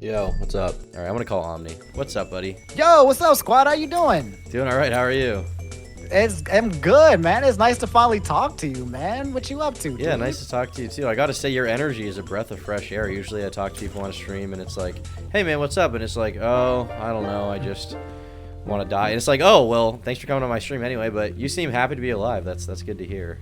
Yo, what's up? All right, I'm gonna call Omni. What's up, buddy? Yo, what's up, squad? How you doing? Doing all right. How are you? I'm good, man. It's nice to finally talk to you, man. What you up to, Yeah, dude? nice to talk to you too. I gotta say, your energy is a breath of fresh air. Usually, I talk to people on a stream, and it's like, "Hey, man, what's up?" And it's like, "Oh, I don't know. I just want to die." And it's like, "Oh, well, thanks for coming on my stream anyway." But you seem happy to be alive. That's good to hear.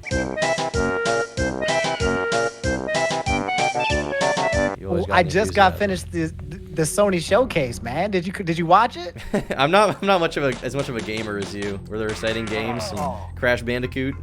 You always got I the just got enthusiasm. finished the Sony showcase, man. Did you watch it? I'm not much of as much of a gamer as you. Were there exciting games? Some Oh. Crash Bandicoot.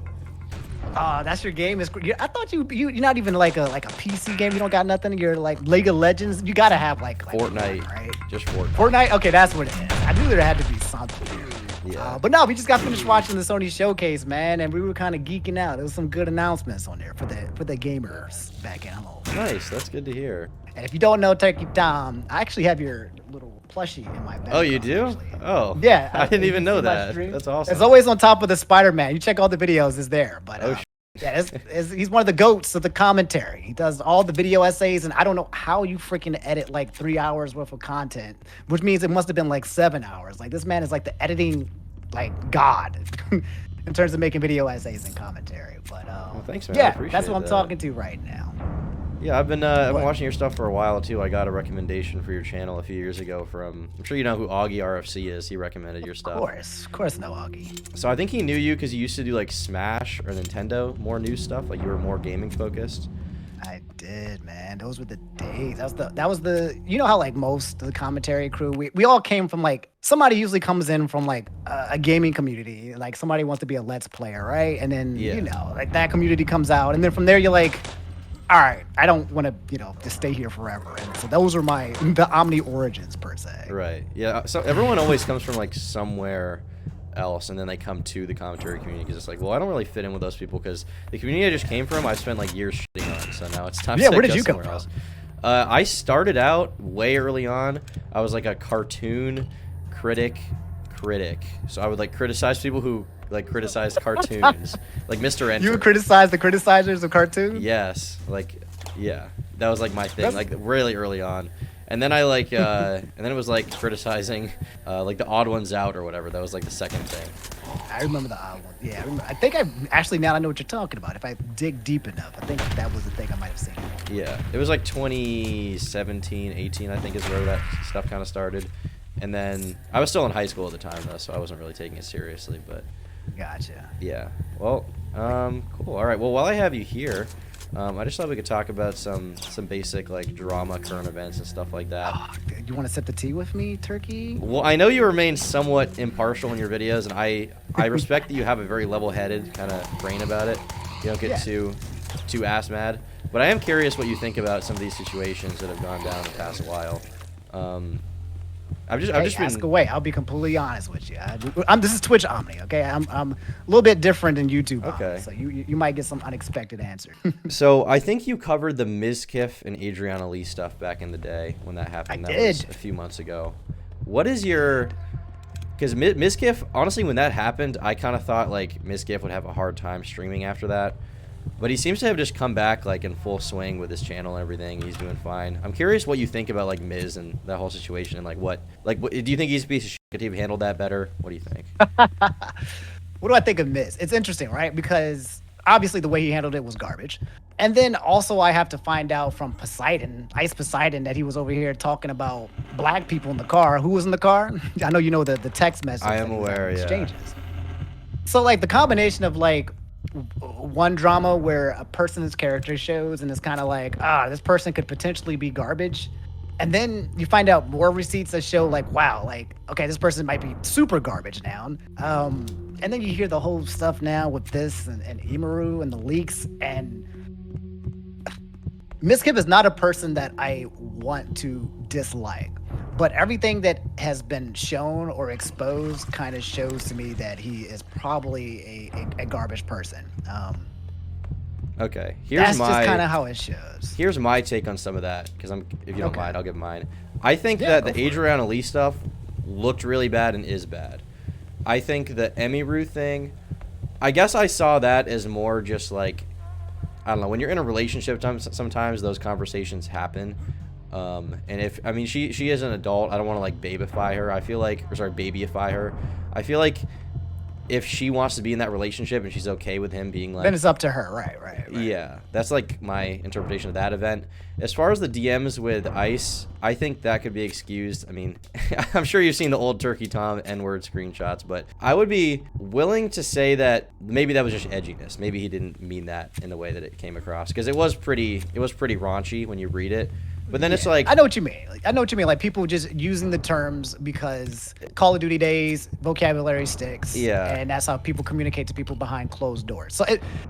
Oh, that's your game. I thought you're not even like a PC game. You don't got nothing. You're like League of Legends. You gotta have like Fortnite, one, right? just Fortnite. Fortnite. Okay, that's what it is. I knew there had to be something. Yeah. But no, we just got finished watching the Sony showcase, man, and we were kind of geeking out. There was some good announcements on there for the gamers back at home. Nice. That's good to hear. And if you don't know Turkey Tom, I actually have your little plushie in my bag. Oh, you do? Oh. Yeah. I didn't even know see my that. stream? That's awesome. It's always on top of the Spider-Man. You check all the videos, it's there. But Oh, yeah, he's one of the goats of the commentary. He does all the video essays, and I don't know how you freaking edit like 3 hours worth of content, which means it must have been like 7 hours. Like this man is like the editing like god in terms of making video essays and commentary. But Well, thanks, man. I yeah, appreciate that's what I'm that. talking to right now. Yeah, I've been What? watching your stuff for a while too. I got a recommendation for your channel a few years ago from, I'm sure you know who Augie RFC is. He recommended your stuff. Of course, no Augie. So I think he knew you because you used to do like Smash or Nintendo, more new stuff. Like you were more gaming focused. I did, man. Those were the days. That was the you know how like most of the commentary crew, we all came from like somebody usually comes in from like a gaming community. Like somebody wants to be a Let's Player, right? And then Yeah. you know, like that community comes out, and then from there you're like, all right, I don't want to, just stay here forever. And so those are the Omni origins per se. Right. Yeah. So everyone always comes from like somewhere else, and then they come to the commentary community because it's like, well, I don't really fit in with those people because the community I just came from, I spent like years shitting on. So now it's time Yeah, to where did go you come somewhere from? else. I started out way early on. I was like a cartoon critic. So I would like criticize people who like criticized cartoons, like Mr. Enter. You would criticize the criticizers of cartoons? Yes, like, yeah, that was like my thing, That's- like really early on. And then I like, and then it was like criticizing, like the odd ones out or whatever. That was like the second thing. I remember the odd one. Yeah, I think now I know what you're talking about. If I dig deep enough, I think that was the thing I might have seen. Yeah, it was like 2017, 18, I think is where that stuff kind of started. And then I was still in high school at the time though, so I wasn't really taking it seriously. But Gotcha. yeah, well, cool. All right, well, while I have you here, I just thought we could talk about some basic like drama, current events, and stuff like that. Oh, you want to sip the tea with me, Turkey? Well, I know you remain somewhat impartial in your videos, and I respect that you have a very level-headed kind of brain about it. You don't get Yeah. too ass mad. But I am curious what you think about some of these situations that have gone down in the past while. I've just Ask been. away. I'll be completely honest with you. This is Twitch Omni, okay? I'm a little bit different than YouTube Omni, Okay. so you might get some unexpected answers. So I think you covered the Mizkif and Adriana Lee stuff back in the day when that happened. I That was did. a few months ago. What is your? Because Mizkif, honestly, when that happened, I kind of thought like Mizkif would have a hard time streaming after that. But he seems to have just come back like in full swing with his channel and everything. He's doing fine. I'm curious what you think about like Miz and that whole situation and like what do you think he's a piece of shit? Could he have handled that better? What do you think? What do I think of Miz? It's interesting, right? Because obviously the way he handled it was garbage. And then also I have to find out from Ice Poseidon, that he was over here talking about black people in the car. Who was in the car? I know you know the text message. I am that he was aware, having yeah. exchanges. So like the combination of like one drama where a person's character shows and it's kind of like, this person could potentially be garbage. And then you find out more receipts that show like, wow, like, okay, this person might be super garbage now. And then you hear the whole stuff now with this and Imaru and the leaks. And Mizkif is not a person that I want to dislike. But everything that has been shown or exposed kind of shows to me that he is probably a garbage person. Okay, That's just kind of how it shows. Here's my take on some of that, because if you don't Okay. mind, I'll give mine. I think Yeah, that go the for it. Adriana Lee stuff looked really bad and is bad. I think the Emiru thing, I guess I saw that as more just like, I don't know, when you're in a relationship, sometimes those conversations happen. And if I mean she is an adult, I don't want to like babyify her. I feel like, or sorry, babyify her. I feel like if she wants to be in that relationship and she's okay with him being like, then it's up to her. Right. yeah, that's like my interpretation of that event. As far as the DMs with Ice, I think that could be excused. I mean, I'm sure you've seen the old Turkey Tom N-word screenshots, but I would be willing to say that maybe that was just edginess. Maybe he didn't mean that in the way that it came across, because it was pretty raunchy when you read it. But then it's like, I know what you mean. I know what you mean. Like people just using the terms because Call of Duty days, vocabulary sticks. Yeah. And that's how people communicate to people behind closed doors. So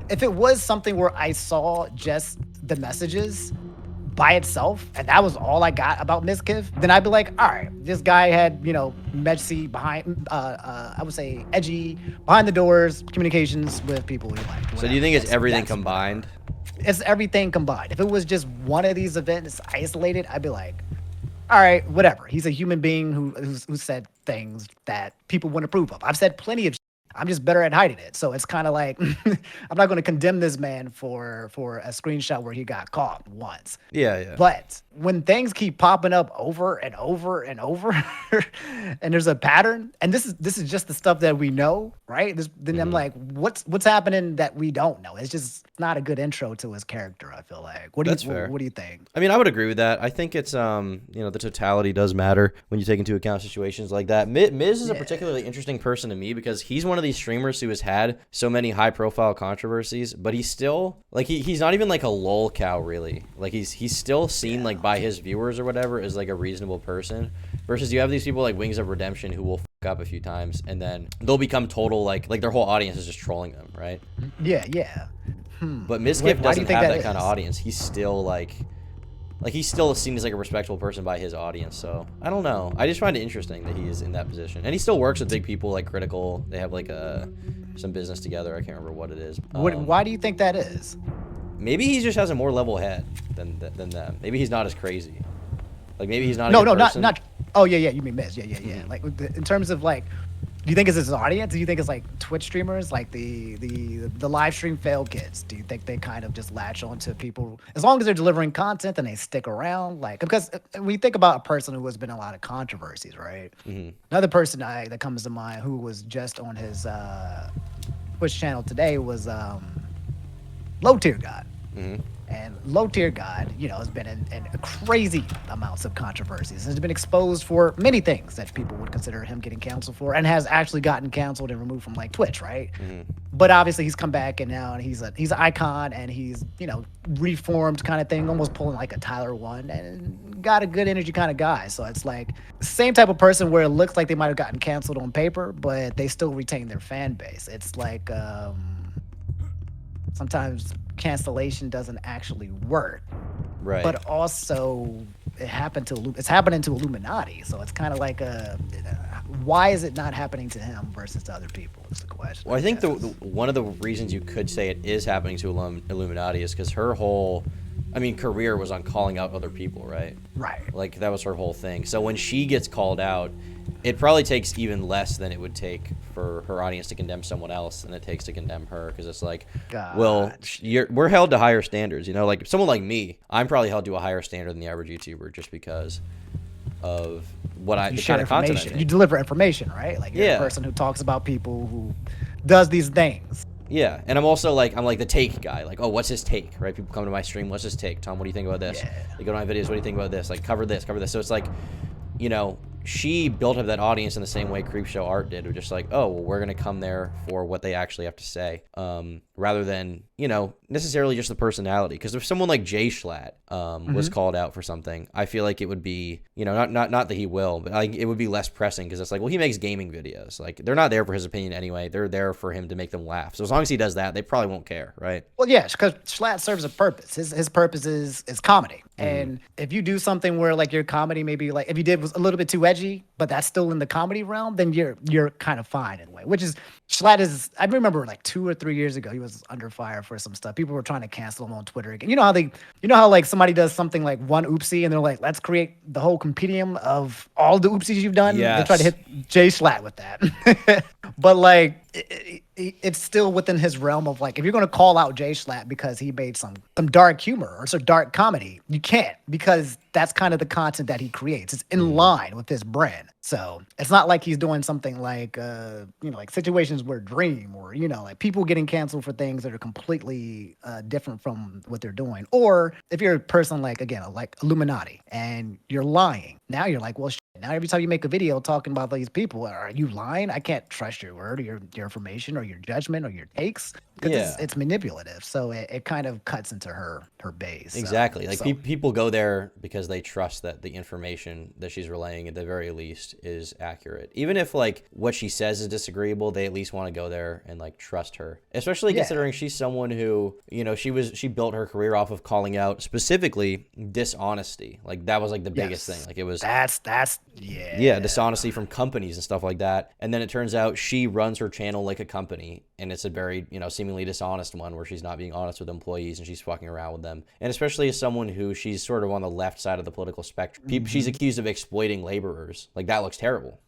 if it was something where I saw just the messages by itself and that was all I got about Miskiff, then I'd be like, all right, this guy had, messy behind, I would say edgy, behind the doors communications with people he liked. So do you think it's everything combined? It's everything combined. If it was just one of these events isolated, I'd be like, all right, whatever. He's a human being who said things that people wouldn't approve of. I've said plenty of shit. I'm just better at hiding it. So it's kind of like, I'm not going to condemn this man for a screenshot where he got caught once. Yeah. But when things keep popping up over and over and over, and there's a pattern, and this is just the stuff that we know, right? Then I'm like, what's happening that we don't know? It's just not a good intro to his character, I feel like. What do you think? I mean, I would agree with that. I think it's the totality does matter when you take into account situations like that. Miz is a particularly interesting person to me because he's one of these streamers who has had so many high profile controversies, but he's still like he's not even like a lol cow really. Like he's still seen like by his viewers or whatever as like a reasonable person, versus you have these people like Wings of Redemption who will fuck up a few times and then they'll become total like their whole audience is just trolling them, right? Yeah. But Miskiff doesn't have that kind of audience. He's still like he's still seen as like a respectable person by his audience. So I don't know. I just find it interesting that he is in that position, and he still works with big people like Critical. They have like some business together. I can't remember what it is. Why do you think that is? Maybe he just has a more level head than them. Maybe he's not as crazy. Like maybe he's not. No, not. Oh yeah. You mean Miz? Yeah. Like in terms of like, do you think it's his audience? Do you think it's like Twitch streamers, like the live stream failed kids? Do you think they kind of just latch on to people as long as they're delivering content and they stick around? Like, because when you think about a person who has been in a lot of controversies, right? Another person that comes to mind who was just on his Twitch channel today was Low Tier God. And Low Tier God, has been in crazy amounts of controversies. Has been exposed for many things that people would consider him getting canceled for, and has actually gotten canceled and removed from like Twitch, right? But obviously he's come back and now he's an icon and he's reformed kind of thing, almost pulling like a Tyler One, and got a good energy kind of guy. So it's like same type of person where it looks like they might have gotten canceled on paper, but they still retain their fan base. It's like sometimes cancellation doesn't actually work, right? But also it's happening to Illuminati, so it's kind of like why is it not happening to him versus to other people is the question. Well, I think one of the reasons you could say it is happening to Illuminati is because her whole career was on calling out other people, right? Like that was her whole thing. So when she gets called out, it probably takes even less than it would take for her audience to condemn someone else than it takes to condemn her, because it's like, well, we're held to higher standards, like someone like me, I'm probably held to a higher standard than the average YouTuber just because of the kind of content I make. You deliver information, right? Like you're a person who talks about people who does these things. Yeah, and I'm also like the take guy. Like, oh, what's his take, right? People come to my stream, what's his take? Tom, what do you think about this? Yeah. They go to my videos, what do you think about this? Like, cover this. So it's like, she built up that audience in the same way Creepshow Art did. We're just like, oh, well, we're going to come there for what they actually have to say, rather than, necessarily just the personality. Because if someone like Jay Schlatt was called out for something, I feel like it would be, not that he will, but it would be less pressing, because it's like, well, he makes gaming videos. Like, they're not there for his opinion anyway. They're there for him to make them laugh. So as long as he does that, they probably won't care, right? Well, yeah, because Schlatt serves a purpose. His purpose is comedy. And if you do something where like your comedy maybe like if you did was a little bit too edgy, but that's still in the comedy realm, then you're kind of fine in a way. Which is Schlatt is. I remember like 2 or 3 years ago he was under fire for some stuff. People were trying to cancel him on Twitter again. You know how like somebody does something like one oopsie and they're like, let's create the whole compendium of all the oopsies you've done. Yes. They try to hit Jay Schlatt with that. But like it's still within his realm of like, if you're going to call out Jay Schlatt because he made some dark humor or some dark comedy, you can't, because that's kind of the content that he creates. It's in line with his brand. So it's not like he's doing something like, like situations where Dream or, like people getting canceled for things that are completely different from what they're doing. Or if you're a person like, again, like Illuminati and you're lying, now you're like, well, now every time you make a video talking about these people, are you lying? I can't trust your word or your information or your judgment or your takes, because it's manipulative. So it kind of cuts into her base. Exactly. People go there because they trust that the information that she's relaying at the very least is accurate. Even if like what she says is disagreeable, they at least want to go there and like trust her. Especially considering she's someone who, she built her career off of calling out specifically dishonesty. Like that was like the biggest thing. Like it was dishonesty from companies and stuff like that. And then it turns out she runs her channel like a company, and it's a very, seemingly dishonest one where she's not being honest with employees and she's fucking around with them. And especially as someone who she's sort of on the left side of the political spectrum, she's accused of exploiting laborers. Like that looks terrible.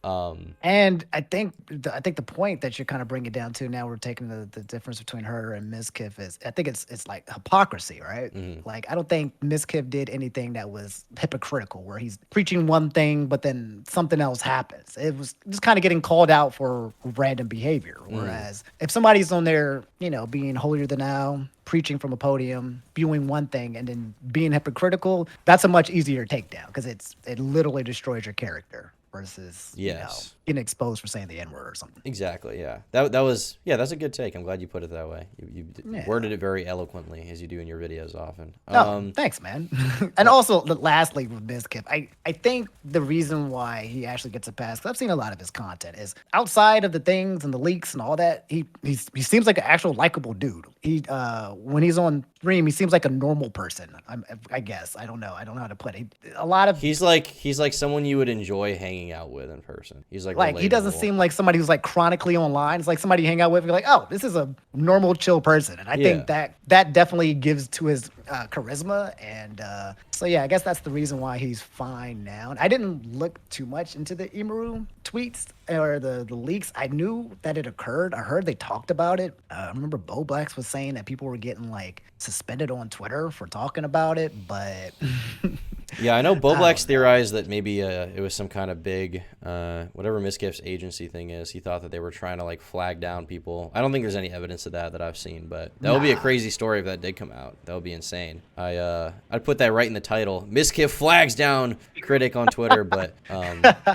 And I think the point that you're kind of bringing down to now, we're taking the difference between her and Mizkif is, I think it's like hypocrisy, right? Like I don't think Mizkif did anything that was hypocritical, where he's preaching one thing but then something else happens. It was just kind of getting called out for random behavior. Whereas if somebody's on there, being holier than thou, preaching from a podium, spewing one thing, and then being hypocritical, that's a much easier takedown, because it literally destroys your character versus getting exposed for saying the N-word or something. Exactly. Yeah. That was that's a good take. I'm glad you put it that way. You worded it very eloquently, as you do in your videos often. Thanks, man. And also, lastly, with Mizkif, I think the reason why he actually gets a pass, because I've seen a lot of his content, is outside of the things and the leaks and all that, he seems like an actual likable dude. He when he's on stream, he seems like a normal person. I guess I don't know how to put it. A lot of he's like someone you would enjoy hanging out with in person. He's like he doesn't seem like somebody who's like chronically online. It's like somebody you hang out with, you're like, oh, this is a normal, chill person. And I think that definitely gives to his charisma. And so I guess that's the reason why he's fine now. And I didn't look too much into the Imaru tweets or the leaks. I knew that it occurred. I heard they talked about it. I remember Bo Blacks was saying that people were getting like suspended on Twitter for talking about it, but yeah, I know Bo Blacks theorized that maybe it was some kind of big whatever Mizkif's agency thing is. He thought that they were trying to like flag down people. I don't think there's any evidence of that I've seen, but that would be a crazy story if that did come out. That would be insane. I'd put that right in the title. Mizkif flags down critic on Twitter, but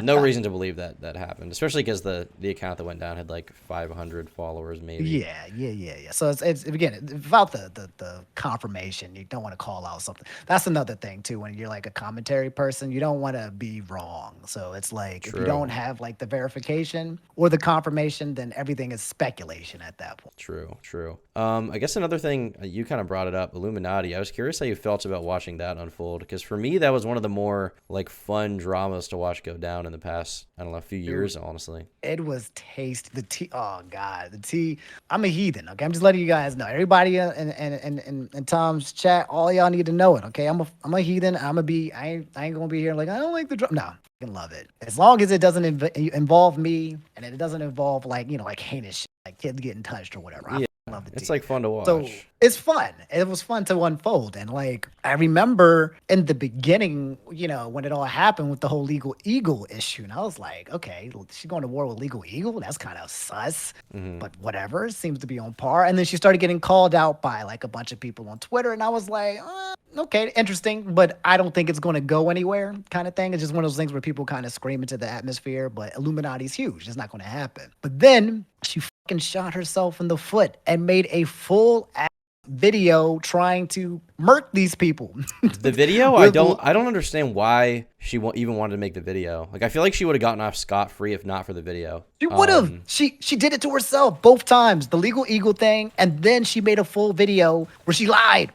no reason to believe that happened, especially because the account that went down had like 500 followers maybe. Yeah. So it's again, without the confirmation, you don't want to call out something. That's another thing too. When you're like a commentary person, you don't want to be wrong. So it's like, if you don't have like the verification or the confirmation, then everything is speculation at that point. True. I guess another thing, you kind of brought it up, Illuminati. I was curious how you felt about watching that unfold, because for me that was one of the more like fun dramas to watch go down in the past, I don't know, a few years, honestly. It was tasty. The tea, oh god, the tea. I'm a heathen. Okay, I'm just letting you guys know. Everybody in Tom's chat, all y'all need to know it. Okay, I'm a heathen. I ain't gonna be here like, I don't like the drama. No, I fucking love it. As long as it doesn't involve me, and it doesn't involve like like heinous shit, like kids getting touched or whatever. I love the tea. It's like fun to watch. So it's fun. It was fun to unfold. And like, I remember in the beginning, when it all happened with the whole Legal Eagle issue, and I was like, okay, she's going to war with Legal Eagle? That's kind of sus, but whatever, it seems to be on par. And then she started getting called out by like a bunch of people on Twitter, and I was like, okay, interesting, but I don't think it's going to go anywhere kind of thing. It's just one of those things where people kind of scream into the atmosphere, but Illuminati's huge. It's not going to happen. But then she fucking shot herself in the foot and made a full video trying to murk these people. The video, I don't understand why she even wanted to make the video. Like, I feel like she would have gotten off scot-free if not for the video. She would have. She did it to herself both times, the Legal Eagle thing, and then she made a full video where she lied.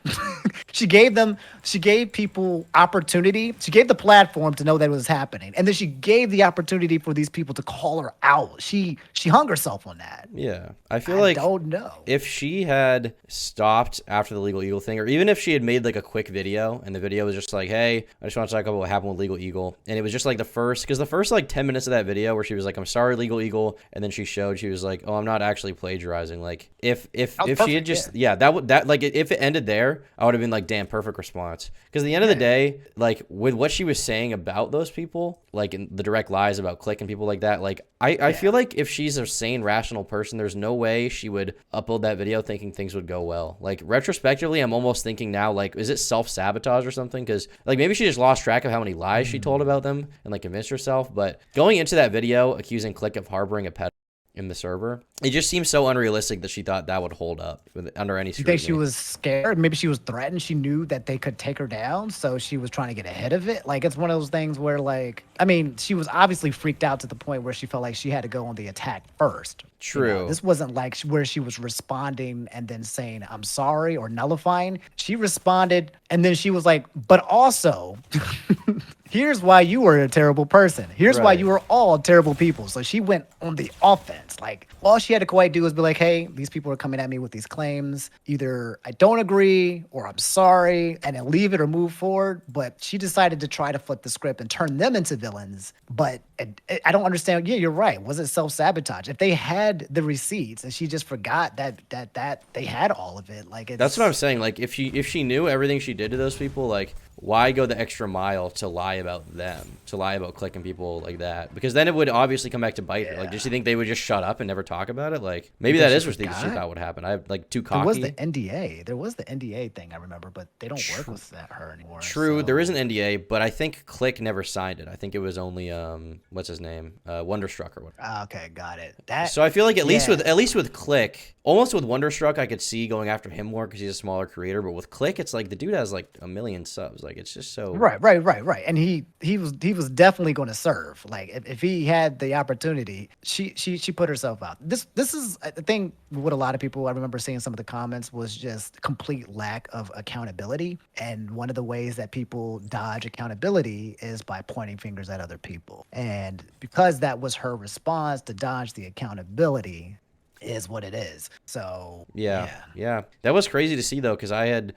She gave them, she gave people opportunity. She gave the platform to know that it was happening, and then she gave the opportunity for these people to call her out. She hung herself on that. Yeah, I feel I like don't know. if she had stopped after the Legal Eagle thing, or even if she had made like a quick video and the video was just like, hey, I just want to talk about what happened with Legal Eagle, and it was just like because the first like 10 minutes of that video where she was like, I'm sorry, Legal Eagle, and then she was like, oh, I'm not actually plagiarizing. Like if she had just if it ended there, I would have been like, damn, perfect response. Because at the end of the day, like with what she was saying about those people, like in the direct lies about Click and people like that, like I feel like if she's a sane, rational person, there's no way she would upload that video thinking things would go well. Like retrospectively, I'm almost thinking now, like, is it self-sabotage or something? Because like maybe she just lost track of how many lies she told about them and like convinced herself. But going into that video accusing Click of harboring a pet in the server, it just seems so unrealistic that she thought that would hold up under any You scrutiny. think she was scared? Maybe she was threatened. She knew that they could take her down, so she was trying to get ahead of it. Like, it's one of those things where, like, I mean, she was obviously freaked out to the point where she felt like she had to go on the attack first. True. This wasn't like where she was responding and then saying, I'm sorry, or nullifying. She responded, and then she was like, but also, here's why you were a terrible person. Here's why you were all terrible people. So she went on the offense. Like, all she had to quite do was be like, hey, these people are coming at me with these claims. Either I don't agree or I'm sorry, and then leave it or move forward. But she decided to try to flip the script and turn them into villains. But I don't understand. Yeah, you're right. Was it self-sabotage? If they had the receipts and she just forgot that they had all of it, like, that's what I'm saying. Like, if she knew everything she did to those people, like, why go the extra mile to lie about them, to lie about Click and people like that? Because then it would obviously come back to bite her. Like, does she think they would just shut up and never talk about it? Like, maybe that is what she thought would happen. I like too cocky. There was the NDA. There was the NDA thing, I remember, but they don't work with her anymore. True, so. There is an NDA, but I think Click never signed it. I think it was only what's his name, Wonderstruck or whatever. Okay, got it. So I feel like at least with Click, almost with Wonderstruck, I could see going after him more because he's a smaller creator. But with Click, it's like the dude has like 1 million subs. Like, it's just so right. And he was definitely going to serve. Like, if he had the opportunity, she put herself out. This is, I think, what a lot of people, I remember seeing some of the comments, was just complete lack of accountability. And one of the ways that people dodge accountability is by pointing fingers at other people. And because that was her response to dodge the accountability, is what it is. So yeah, that was crazy to see though, because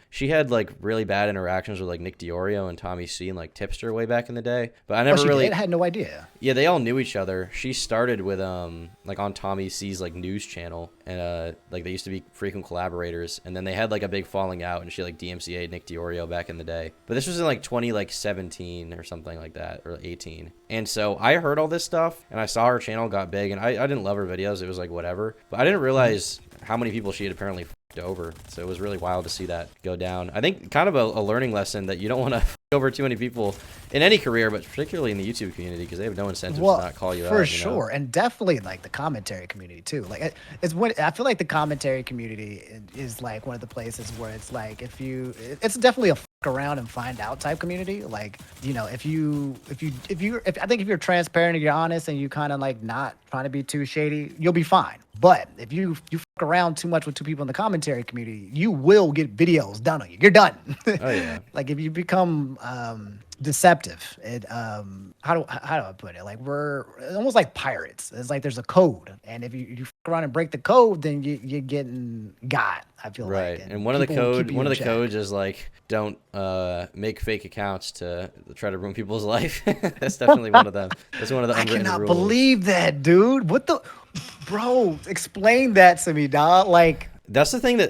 she had like really bad interactions with like Nick Diorio and Tommy C and like Tipster way back in the day, but I never really had no idea. Yeah, they all knew each other. She started with like on Tommy C's like news channel, and like they used to be frequent collaborators, and then they had like a big falling out, and she like DMCA'd Nick Diorio back in the day. But this was in like 2017 or something like that, or 18. And so I heard all this stuff, and I saw her channel got big, and I didn't love her videos. It was like whatever. But I didn't realize how many people she had apparently f***ed over. So it was really wild to see that go down. I think kind of a learning lesson that you don't want to f*** over too many people in any career, but particularly in the YouTube community, because they have no incentive to not call you out. For sure. And definitely like the commentary community too. Like, it's when I feel like the commentary community is like one of the places where it's like, it's definitely a around and find out type community. Like, you know, if I think if you're transparent and you're honest and you kind of like not trying to be too shady, you'll be fine. But if you fuck around too much with two people in the commentary community, you will get videos done on you. You're done. Oh yeah. Like, if you become deceptive, how do I put it? Like, we're almost like pirates. It's like there's a code, and if you fuck around and break the code, then you're getting got. I feel right. like. And one of the codes is like, don't make fake accounts to try to ruin people's life. That's definitely one of them. That's one of the unwritten rules. I cannot believe that, dude. What the, bro? Explain that to me, dog. Like, that's the thing that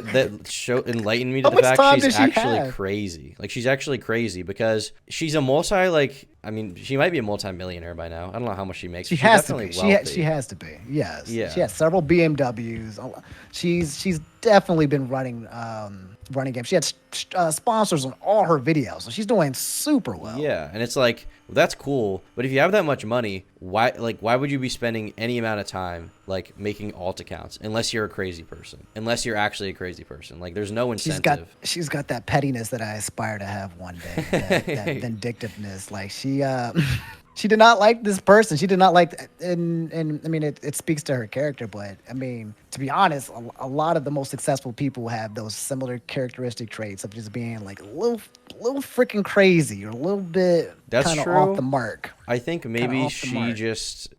enlightened me to the fact she's actually crazy. Like, she's actually crazy because she's a I mean, she might be a multi-millionaire by now. I don't know how much she makes. She has to be. She has to be. Yes. Yeah. She has several BMWs. She's definitely been running games. She had sponsors on all her videos, so she's doing super well. Yeah, and it's like, well, that's cool, but if you have that much money, why would you be spending any amount of time like making alt accounts unless you're a crazy person? Unless you're actually a crazy person, like there's no incentive. She's got that pettiness that I aspire to have one day. That vindictiveness. Like, she she did not like this person. She did not like, and I mean, it speaks to her character. But I mean, to be honest, a lot of the most successful people have those similar characteristic traits of just being like little freaking crazy or a little bit That's kind of off the true. mark. I think Kind of off the mark.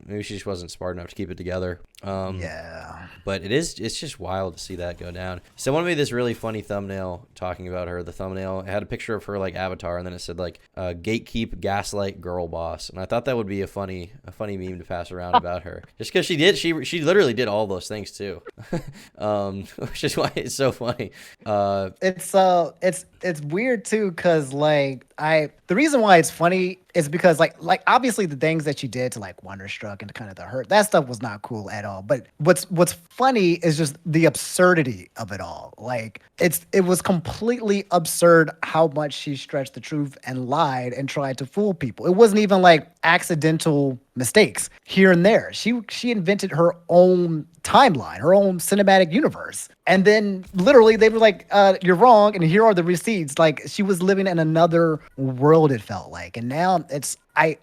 maybe she just wasn't smart enough to keep it together. Yeah. But it's just wild to see that go down. Someone made this really funny thumbnail talking about her. The thumbnail it had a picture of her like avatar, and then it said like gatekeep, gaslight, girl boss. And I thought that would be a funny meme to pass around about her, just because she literally did all those things too, which is why it's so funny. It's weird too, cause like the reason why it's funny is because like obviously the things that she did to like Wonderstruck and kind of the hurt, that stuff was not cool at all. But what's funny is just the absurdity of it all. Like it was completely absurd how much she stretched the truth and lied and tried to fool people. It wasn't even like accidental mistakes here and there. She invented her own timeline, her own cinematic universe. And then literally they were like, you're wrong, and here are the receipts. Like she was living in another world, it felt like. And now it's I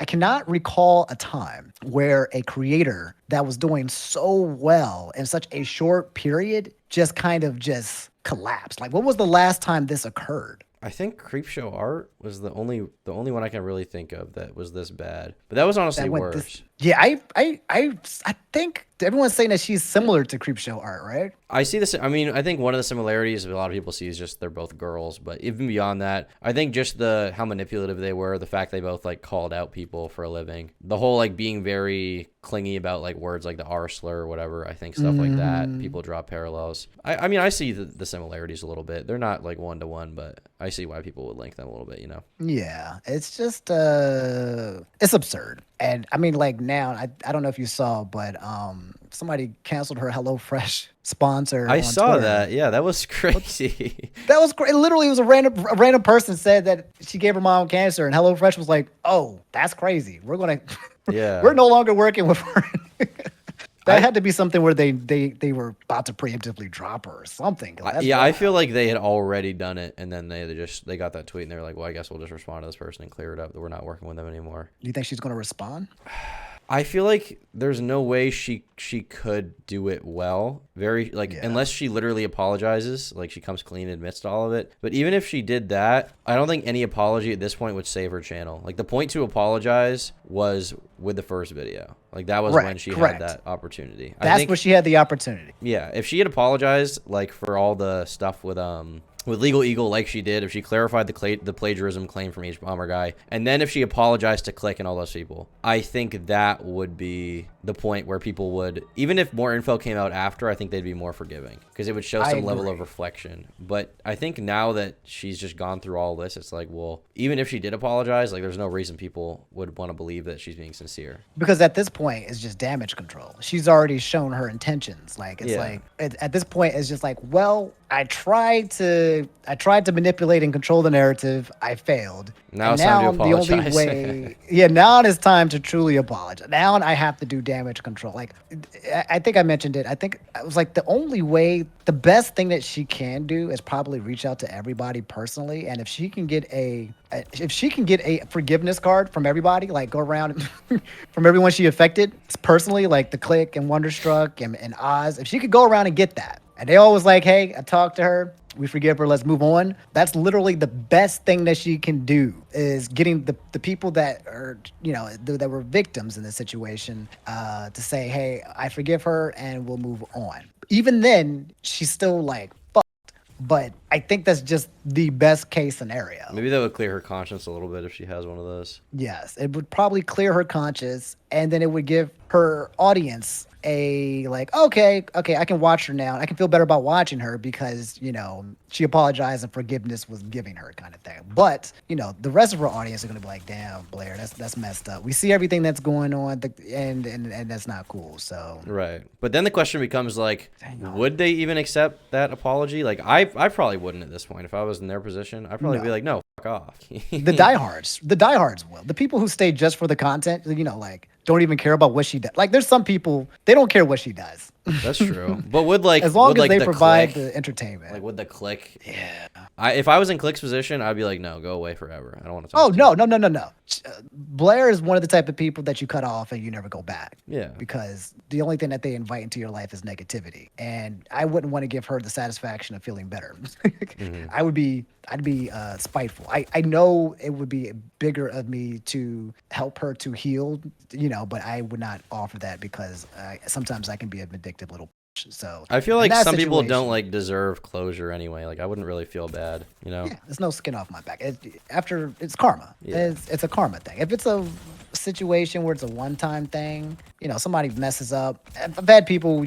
cannot recall a time where a creator that was doing so well in such a short period just kind of just collapsed. Like what was the last time this occurred? I think Creepshow Art was the only one I can really think of that was this bad. But that was honestly worse. Yeah, I think everyone's saying that she's similar to Creepshow Art, right? I see this. I mean, I think one of the similarities a lot of people see is just they're both girls. But even beyond that, I think just how manipulative they were, the fact they both like called out people for a living, the whole like being very clingy about like words like the R slur or whatever. I think stuff like that. People draw parallels. I mean, I see the similarities a little bit. They're not like 1-to-1, but I see why people would link them a little bit. You know? Yeah, it's just it's absurd. And I mean, like now, I don't know if you saw, but somebody canceled her HelloFresh sponsor. I on saw Twitter. that. Yeah, that was crazy. That was great. Literally, it was a random person said that she gave her mom cancer, and HelloFresh was like, "Oh, that's crazy. Yeah. We're no longer working with her." That had to be something where they were about to preemptively drop her or something. I feel like they had already done it, and then they got that tweet, and they were like, "Well, I guess we'll just respond to this person and clear it up that we're not working with them anymore." Do you think she's going to respond? I feel like there's no way she could do it well. Unless she literally apologizes, like she comes clean and admits to all of it. But even if she did that, I don't think any apology at this point would save her channel. Like the point to apologize was with the first video. Like that was when she had that opportunity. That's where she had the opportunity. Yeah, if she had apologized like for all the stuff with Legal Eagle like she did, if she clarified the plagiarism claim from H Bomber Guy, and then if she apologized to Click and all those people, I think that would be the point where people would, even if more info came out after, I think they'd be more forgiving because it would show some level of reflection. But I think now that she's just gone through all this, it's like, well, even if she did apologize, like there's no reason people would want to believe that she's being sincere. Because at this point, it's just damage control. She's already shown her intentions. Like it's like at this point, it's just like, well, I tried to manipulate and control the narrative. I failed. Now it's time to apologize. The only way, now it's time to truly apologize. Now I have to do damage control. Like, I think I mentioned it. I think it was like the only way, the best thing that she can do is probably reach out to everybody personally. And if she can get a forgiveness card from everybody, like go around from everyone she affected personally, like the Click and Wonderstruck and Oz, if she could go around and get that. And they always like, hey, I talked to her. We forgive her. Let's move on. That's literally the best thing that she can do is getting the people that are, that were victims in this situation to say, hey, I forgive her and we'll move on. Even then, she's still like, fucked. But I think that's just the best case scenario. Maybe that would clear her conscience a little bit if she has one of those. Yes, it would probably clear her conscience, and then it would give her audience a like, okay, I can watch her now. I can feel better about watching her because, she apologized and forgiveness was giving her kind of thing. But, the rest of her audience are going to be like, damn, Blair, that's messed up. We see everything that's going on and that's not cool. So right. But then the question becomes like, would they even accept that apology? Like I probably wouldn't at this point. If I was in their position, I'd probably be like, no, fuck off. The diehards will. The people who stay just for the content, like don't even care about what she does. Like there's some people, they don't care what she does. That's true. But would like As long would as like they the provide click, the entertainment. like would the click? Yeah. If I was in Click's position, I'd be like, no, go away forever. I don't want to Oh talk to you. no. Blair is one of the type of people that you cut off and you never go back. Yeah. Because the only thing that they invite into your life is negativity, and I wouldn't want to give her the satisfaction of feeling better. Mhm. I'd be spiteful. I know it would be bigger of me to help her to heal, but I would not offer that because sometimes I can be a vindictive little. So I feel in like that some people don't situation, like deserve closure anyway. Like I wouldn't really feel bad, you know? yeah, there's no skin off my back. After it's karma. Yeah. It's a karma thing. If it's a situation where it's a one-time thing, somebody messes up. I've had people,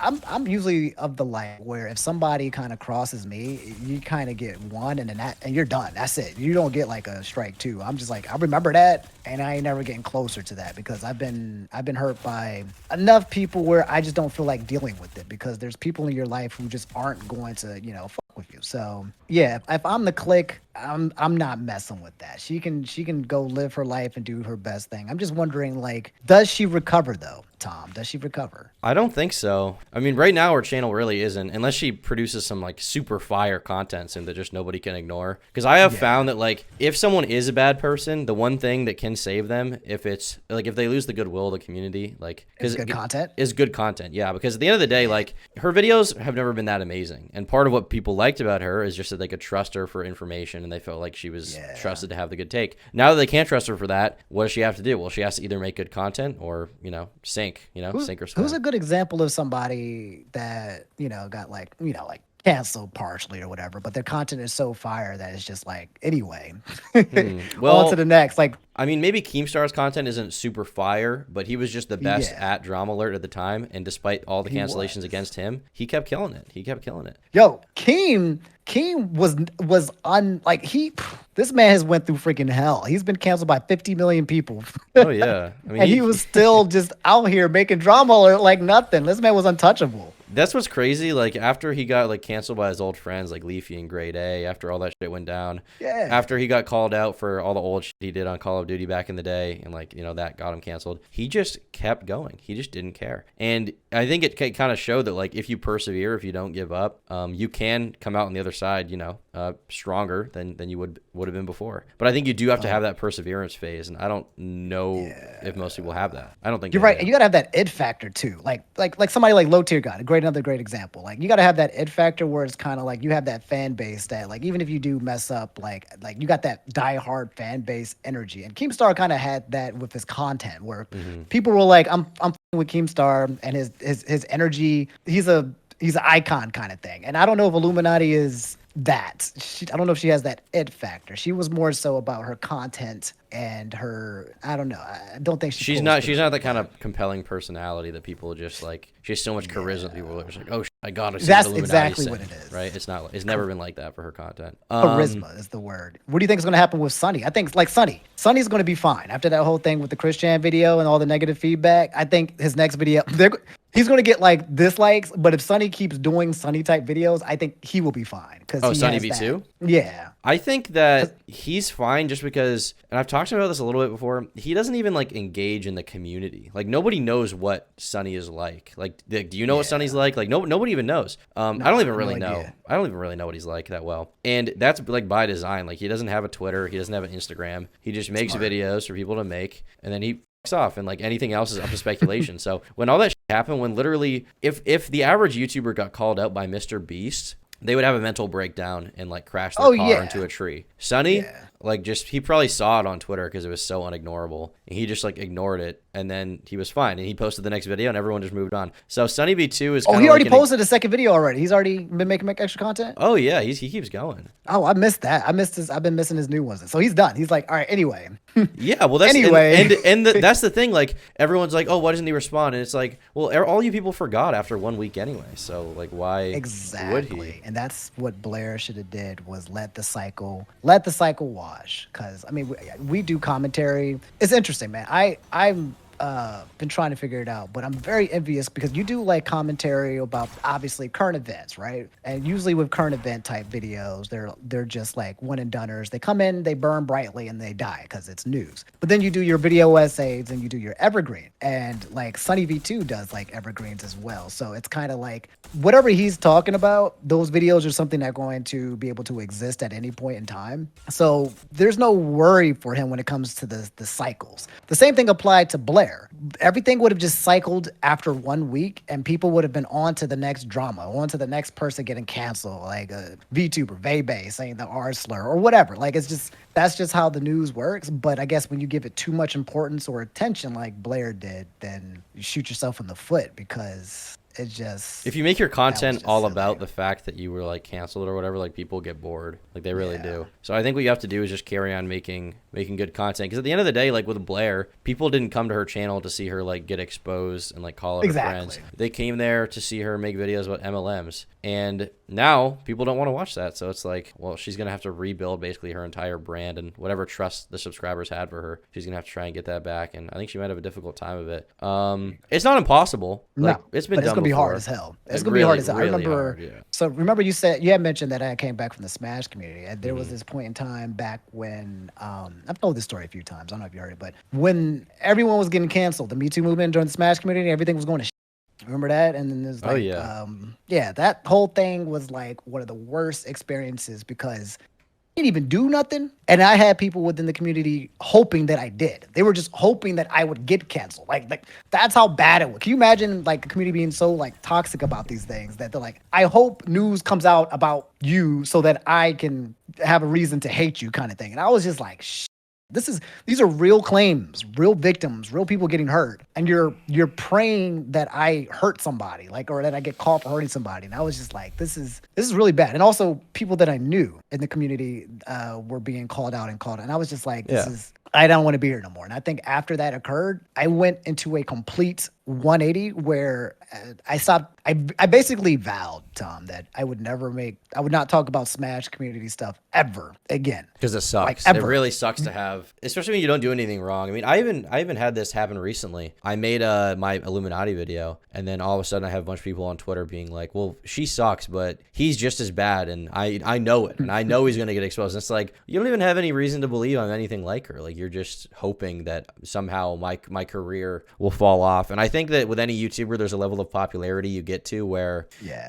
I'm usually of the like where if somebody kind of crosses me, you kind of get one, and you're done. That's it. You don't get like a strike two. I'm just like I remember that, and I ain't never getting closer to that because I've been hurt by enough people where I just don't feel like dealing with it because there's people in your life who just aren't going to fuck with you. So yeah, if I'm the click, I'm not messing with that. She can go live her life and do her best thing. I'm just wondering, like, does she recover though, Tom? Does she recover? I don't think so. I mean, right now her channel really isn't, unless she produces some like super fire content and that just nobody can ignore. Because I have found that like if someone is a bad person, the one thing that can save them, if it's like if they lose the goodwill of the community, like Is good content. is good content. Yeah, because at the end of the day, like her videos have never been that amazing, and part of what people liked about her is just that they could trust her for information and they felt like she was trusted to have the good take. Now that they can't trust her for that, what does she have to do? Well, she has to either make good content or sink, sink or swim. Who's a good example of somebody that got like canceled partially or whatever, but their content is so fire that it's just like anyway, Well, on to the next. Like, I mean, maybe Keemstar's content isn't super fire, but he was just the best at Drama Alert at the time, and despite all the cancellations against him, he kept killing it. He kept killing it. yo, Keem was this man has went through freaking hell. He's been canceled by 50 million people. Oh yeah, I mean, And he was still just out here making drama alert like nothing. This man was untouchable. That's what's crazy. Like after he got like canceled by his old friends like Leafy and Grade A, after all that shit went down, after he got called out for all the old shit he did on Call of Duty back in the day, and like that got him canceled, he just kept going. He just didn't care. And I think it kind of showed that like if you persevere, if you don't give up, you can come out on the other side, stronger than you would have been before. But I think you do have to have that perseverance phase, and I don't know if most people have that. I don't think You're they right, do. and you gotta have that id factor too. Like somebody like Low Tier God, another great example. Like you gotta have that id factor where it's kind of like you have that fan base that like even if you do mess up, like you got that die-hard fan base energy. And Keemstar kind of had that with his content where people were like, I'm f***ing with Keemstar and his energy. He's an icon kind of thing. And I don't know if Illuminati is that. I don't know if she has that it factor. She was more so about her content and her. I don't know. I don't think She's not the kind of compelling personality that people just like. She has so much charisma that people are just like, oh, I gotta see That's what Illuminati exactly say, what it is. right? It's never been like that for her content. Charisma is the word. What do you think is going to happen with Sonny? I think like Sonny's going to be fine after that whole thing with the Christian video and all the negative feedback. I think his next video, he's going to get like dislikes, but if Sonny keeps doing Sonny type videos, I think he will be fine. Oh, Sonny V2? Yeah. I think that he's fine just because, and I've talked about this a little bit before, he doesn't even like engage in the community. Like nobody knows what Sonny is like. Like, do you know what Sonny's like? Like nobody even knows. I don't even really know. I don't even really know what he's like that well. And that's like by design. Like he doesn't have a Twitter. He doesn't have an Instagram. He just makes videos for people to make, and then he off, and like anything else is up to speculation. So when all that shit happened, when literally if the average YouTuber got called out by Mr. Beast, they would have a mental breakdown and like crash their car into a tree. Sonny, like he probably saw it on Twitter because it was so unignorable, and he just like ignored it, and then he was fine, and he posted the next video, and everyone just moved on. So Sonny V2 is. He already posted a second video already. He's already been making extra content. Oh yeah, he keeps going. Oh, I missed that. I've been missing his new ones. So he's done. He's like, all right, anyway. Yeah, well, that's anyway, that's the thing. Like everyone's like, oh, why doesn't he respond? And it's like, well, all you people forgot after 1 week anyway. So like, why would he? And that's what Blair should have did was let the cycle wash. Because I mean, we do commentary. It's interesting, man. been trying to figure it out, but I'm very envious because you do like commentary about obviously current events, right? And usually with current event type videos, they're just like one and doneers. They come in, they burn brightly, and they die because it's news. But then you do your video essays and you do your evergreen, and like Sunny V2 does like evergreens as well. So it's kind of like whatever he's talking about, those videos are something that are going to be able to exist at any point in time. So there's no worry for him when it comes to the cycles. The same thing applied to Blair. Everything would have just cycled after 1 week, and people would have been on to the next drama, on to the next person getting canceled, like a VTuber, Vebe saying the R slur or whatever. Like it's just that's just how the news works. But I guess when you give it too much importance or attention, like Blair did, then you shoot yourself in the foot because it just. If you make your content all silly. about the fact that you were like canceled or whatever, like people get bored, like they really do. So I think what you have to do is just carry on making good content, because at the end of the day, like with Blair, people didn't come to her channel to see her like get exposed and like call out her friends. They came there to see her make videos about MLMs, and now people don't want to watch that. So it's like, well, she's gonna have to rebuild basically her entire brand, and whatever trust the subscribers had for her, she's gonna have to try and get that back. And I think she might have a difficult time of it. It's not impossible. Like, No, it's been but it's done gonna be before. hard as hell. It's Like, gonna be hard as hell. I really remember. hard, yeah. So remember, you had mentioned that I came back from the Smash community, and there was this point in time back when I've told this story a few times. I don't know if you heard it, but when everyone was getting canceled, the Me Too movement during the Smash community, everything was going to. Remember that? And then there's like, yeah, that whole thing was like one of the worst experiences because didn't even do nothing. And I had people within the community hoping that I did. They were just hoping that I would get canceled. Like that's how bad it was. Can you imagine like the community being so like toxic about these things that they're like, I hope news comes out about you so that I can have a reason to hate you kind of thing. And I was just like, these are real claims, real victims, real people getting hurt, and you're praying that I hurt somebody, like, or that I get caught for hurting somebody. And I was just like, this is really bad. And also, people that I knew in the community were being called out, and I was just like, I don't want to be here no more. And I think after that occurred, I went into a complete 180 where I stopped. I basically vowed, Tom, that I would not talk about Smash community stuff ever again. Because it sucks. Like, it really sucks to have, especially when you don't do anything wrong. I mean, I even had this happen recently. I made my Illuminati video, and then all of a sudden I have a bunch of people on Twitter being like, well, she sucks, but he's just as bad, and I know it, and I know he's going to get exposed. And it's like, you don't even have any reason to believe I'm anything like her. Like, you're just hoping that somehow my career will fall off. And I think that with any YouTuber, there's a level of popularity you get to where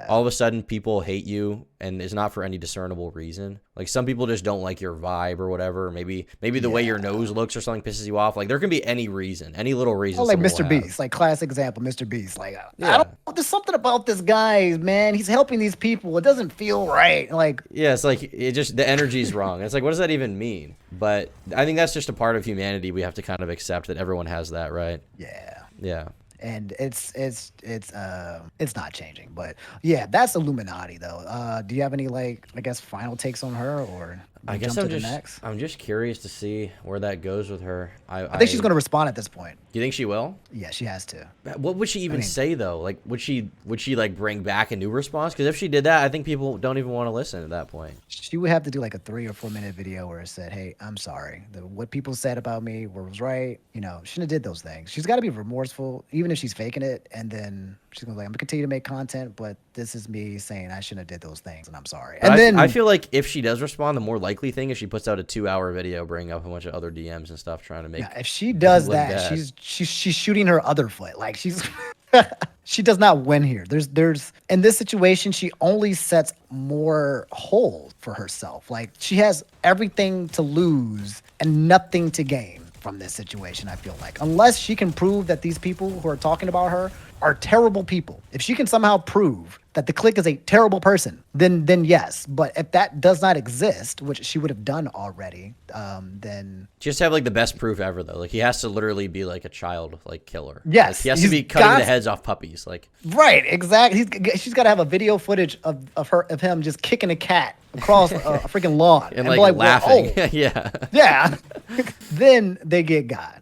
all of a sudden people hate you, and it's not for any discernible reason. Like, some people just don't like your vibe or whatever. Maybe the way your nose looks or something pisses you off. Like, there can be any reason, any little reason. Oh, like Mr. Beast, like classic example, Mr. Beast. Like, I don't know, there's something about this guy, man. He's helping these people. It doesn't feel right. Like, yeah, it's like the energy's wrong. It's like, what does that even mean? But I think that's just a part of humanity. We have to kind of accept that everyone has that, right? Yeah. And it's not changing, but yeah, that's Illuminati though. Do you have any like, I guess, final takes on her, or I guess I'm just curious to see where that goes with her. I think she's going to respond at this point. You think she will? Yeah, she has to. What would she even say though? Like, would she like bring back a new response? Because if she did that, I think people don't even want to listen at that point. She would have to do like a 3 or 4 minute video where it said, "Hey, I'm sorry. What people said about me was right. You know, shouldn't have did those things." She's got to be remorseful, even if she's faking it, and then she's gonna be like, "I'm gonna continue to make content, but this is me saying I shouldn't have did those things, and I'm sorry." And then I feel like if she does respond, the more likely thing is she puts out a 2-hour video, bringing up a bunch of other DMs and stuff, trying to make. Yeah, if she does that, she's shooting her other foot. Like, she's she does not win here. There's in this situation, she only sets more holes for herself. Like, she has everything to lose and nothing to gain from this situation, I feel like. Unless she can prove that these people who are talking about her are terrible people. If she can somehow prove that the clique is a terrible person, then yes. But if that does not exist, which she would have done already, then just have like the best proof ever though. Like, he has to literally be like a child like killer. Yes, like, he has to be cutting the heads off puppies. Like, right, exactly. She's got to have a video footage of him just kicking a cat across a freaking lawn and like laughing. Oh. yeah. Then they get got.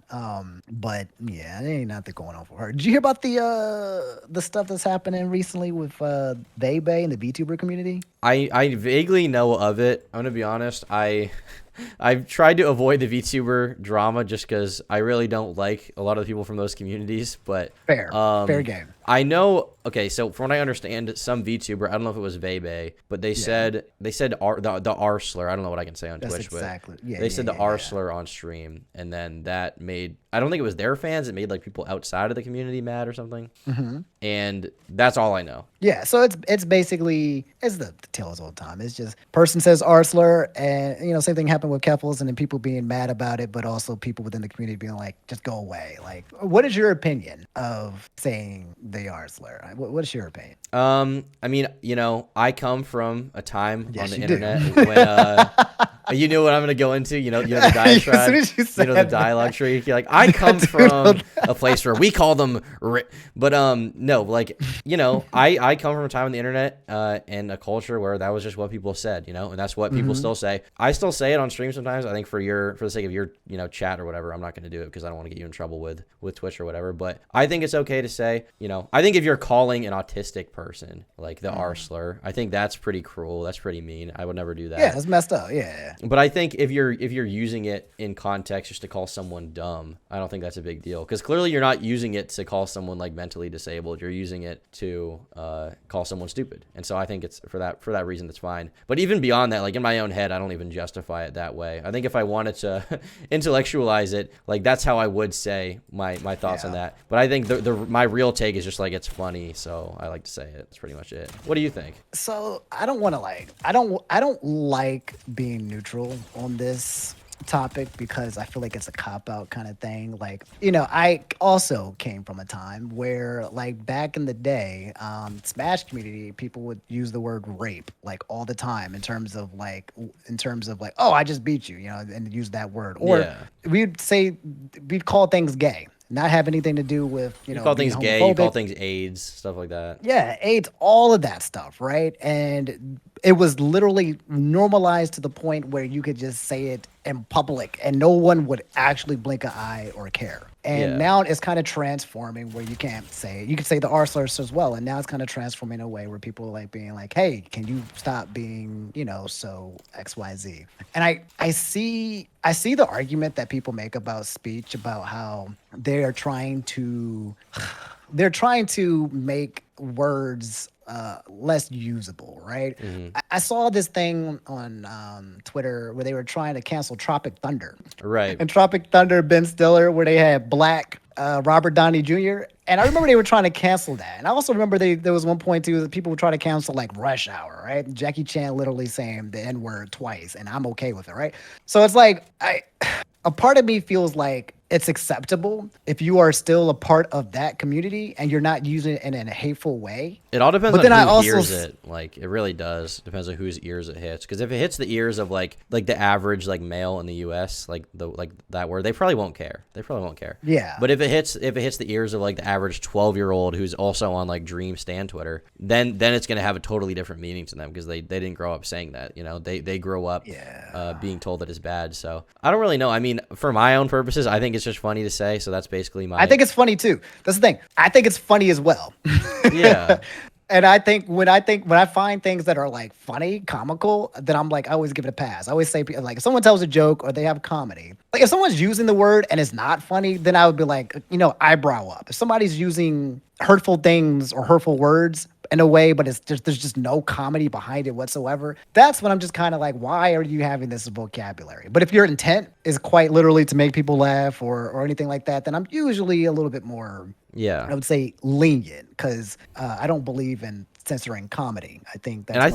But yeah, there ain't nothing going on for her. Did you hear about the stuff that's happening recently with Bebe and the VTuber community? I vaguely know of it. I'm gonna be honest. I I've tried to avoid the VTuber drama just because I really don't like a lot of the people from those communities. But fair game. I know. Okay, so from what I understand, some VTuber, I don't know if it was Vebe, but they said the R slur. I don't know what I can say on Twitch, exactly. but they said the R slur on stream, and then that made, I don't think it was their fans. It made like people outside of the community mad or something. And that's all I know. Yeah, so it's basically the tale as old time. It's just person says R slur, and same thing happened with Keffels, and then people being mad about it, but also people within the community being like, just go away. Like, what is your opinion of saying the R slur? What is your opinion? I mean, I come from a time on the internet when you knew what I'm gonna go into. The diatribe. As soon as you said the dialogue tree. You're like, I come from a place where we call them, but no, like, I come from a time on the internet and a culture where that was just what people said, and that's what people still say. I still say it on stream sometimes. I think for the sake of your chat or whatever, I'm not gonna do it because I don't want to get you in trouble with Twitch or whatever. But I think it's okay to say, I think if you're calling an autistic person like the R slur, I think that's pretty cruel. That's pretty mean. I would never do that. Yeah, that's messed up. Yeah. But I think if you're using it in context just to call someone dumb, I don't think that's a big deal, because clearly you're not using it to call someone like mentally disabled. You're using it to call someone stupid, and so I think it's for that reason that's fine. But even beyond that, like in my own head, I don't even justify it that way. I think if I wanted to intellectualize it, like that's how I would say my thoughts on that. But I think my real take is just like it's funny, so I like to say it. That's pretty much it. What do you think? So I don't want to I don't like being neutral on this topic because I feel like it's a cop-out kind of thing. Like, I also came from a time where, like, back in the day, Smash community, people would use the word rape like all the time in terms of like, oh, I just beat you, and use that word. Or we'd call things gay. Not have anything to do with, you call things gay, you call things AIDS, stuff like that. Yeah, AIDS, all of that stuff, right? And it was literally normalized to the point where you could just say it in public and no one would actually blink an eye or care. And now it's kind of transforming where you can't say it. You can say the R slurs as well. And now it's kind of transforming in a way where people are like being like, hey, can you stop being, so XYZ? And I see the argument that people make about speech, about how they're trying to make words less usable, right? I saw this thing on Twitter where they were trying to cancel Tropic Thunder. Right. And Tropic Thunder, Ben Stiller, where they had black Robert Downey Jr. And I remember they were trying to cancel that. And I also remember there was one point too that people were trying to cancel like Rush Hour, right? Jackie Chan literally saying the N-word twice, and I'm okay with it, right? So it's like a part of me feels like it's acceptable if you are still a part of that community and you're not using it in a hateful way. It all depends on who hears it. Like, it really does. Depends on whose ears it hits. Because if it hits the ears of like the average like male in the U.S., like that word, they probably won't care. Yeah. But if it hits the ears of like the average 12-year-old who's also on like Dream Stan Twitter, then it's gonna have a totally different meaning to them because they didn't grow up saying that. They grow up being told that it's bad. So I don't really know. I mean, for my own purposes, I think it's just funny to say. So that's basically my. I think it's funny too. That's the thing. I think it's funny as well. Yeah. And I think when I find things that are like funny, comical, then I'm like, I always give it a pass. I always say, like, if someone tells a joke or they have comedy, like if someone's using the word and it's not funny, then I would be like, eyebrow up. If somebody's using hurtful things or hurtful words in a way, but there's just no comedy behind it whatsoever, that's when I'm just kind of like, why are you having this vocabulary? But if your intent is quite literally to make people laugh or anything like that, then I'm usually a little bit more, I would say, lenient, because I don't believe in censoring comedy. I think that's, and I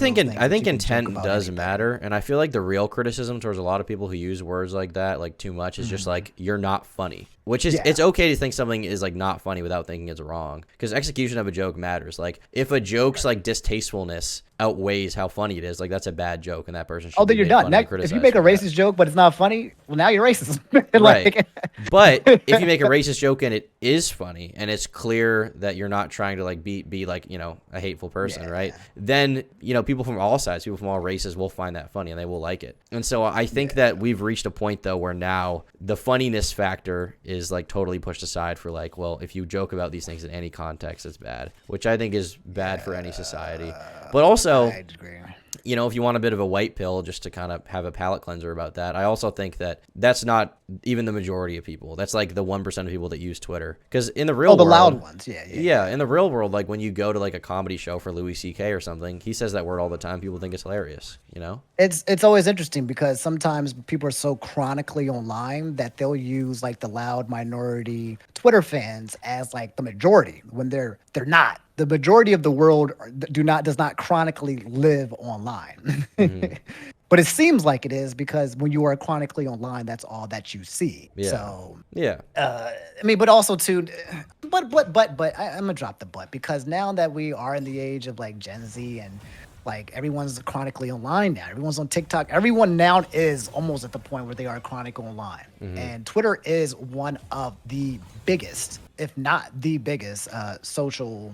think intent does matter, and I feel like the real criticism towards a lot of people who use words like that like too much is just like, you're not funny. Which is, it's okay to think something is like not funny without thinking it's wrong, because execution of a joke matters. Like if a joke's like distastefulness outweighs how funny it is, like that's a bad joke, and that person should. Oh, then you're done. If you make a racist joke but it's not funny, well, now you're racist. Right. But if you make a racist joke and it is funny and it's clear that you're not trying to like be like a hateful person, right? Then people from all sides, people from all races will find that funny and they will like it. And so I think that we've reached a point though where now the funniness factor is like totally pushed aside for like, well, if you joke about these things in any context, it's bad, which I think is bad for any society. But also, you know, if you want a bit of a white pill just to kind of have a palate cleanser about that, I also think that that's not even the majority of people. That's like the 1% of people that use Twitter. Because in the real the world, loud ones. Yeah. in the real world, like when you go to like a comedy show for Louis C.K. or something, he says that word all the time. People think it's hilarious, you know? It's always interesting because sometimes people are so chronically online that they'll use like the loud minority Twitter fans as like the majority when they're not. The majority of the world does not chronically live online. But it seems like it is because when you are chronically online, that's all that you see. Yeah. So Yeah. I mean, but also too, but I'm gonna drop the but because now that we are in the age of like Gen Z and like everyone's chronically online now, everyone's on TikTok. Everyone now is almost at the point where they are chronically online, and Twitter is one of the biggest, if not the biggest, social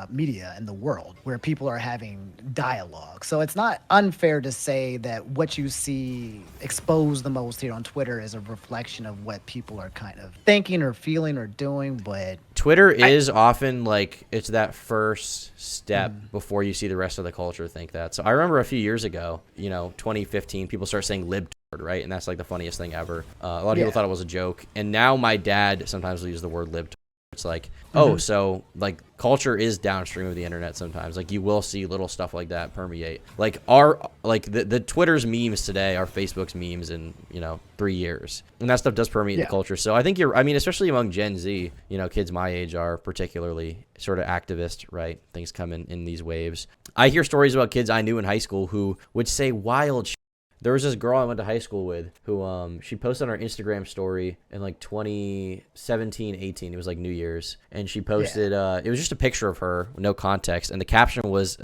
media in the world where people are having dialogue. So it's not unfair to say that what you see exposed the most here on Twitter is a reflection of what people are kind of thinking or feeling or doing. But Twitter is often like it's that first step before you see the rest of the culture think that. So I remember a few years ago, you know, 2015, people start saying libtard, right? And that's like the funniest thing ever. A lot of people thought it was a joke. And now my dad sometimes will use the word libtard. It's like, oh, so like culture is downstream of the internet sometimes. Like you will see little stuff like that permeate. Like the Twitter's memes today are Facebook's memes in, you know, 3 years. And that stuff does permeate the culture. So I think especially among Gen Z, you know, kids my age are particularly sort of activist, right? Things come in these waves. I hear stories about kids I knew in high school who would say wild shit. There was this girl I went to high school with who she posted on her Instagram story in like 2017, 18. It was like New Year's. And she posted, it was just a picture of her, no context. And the caption was,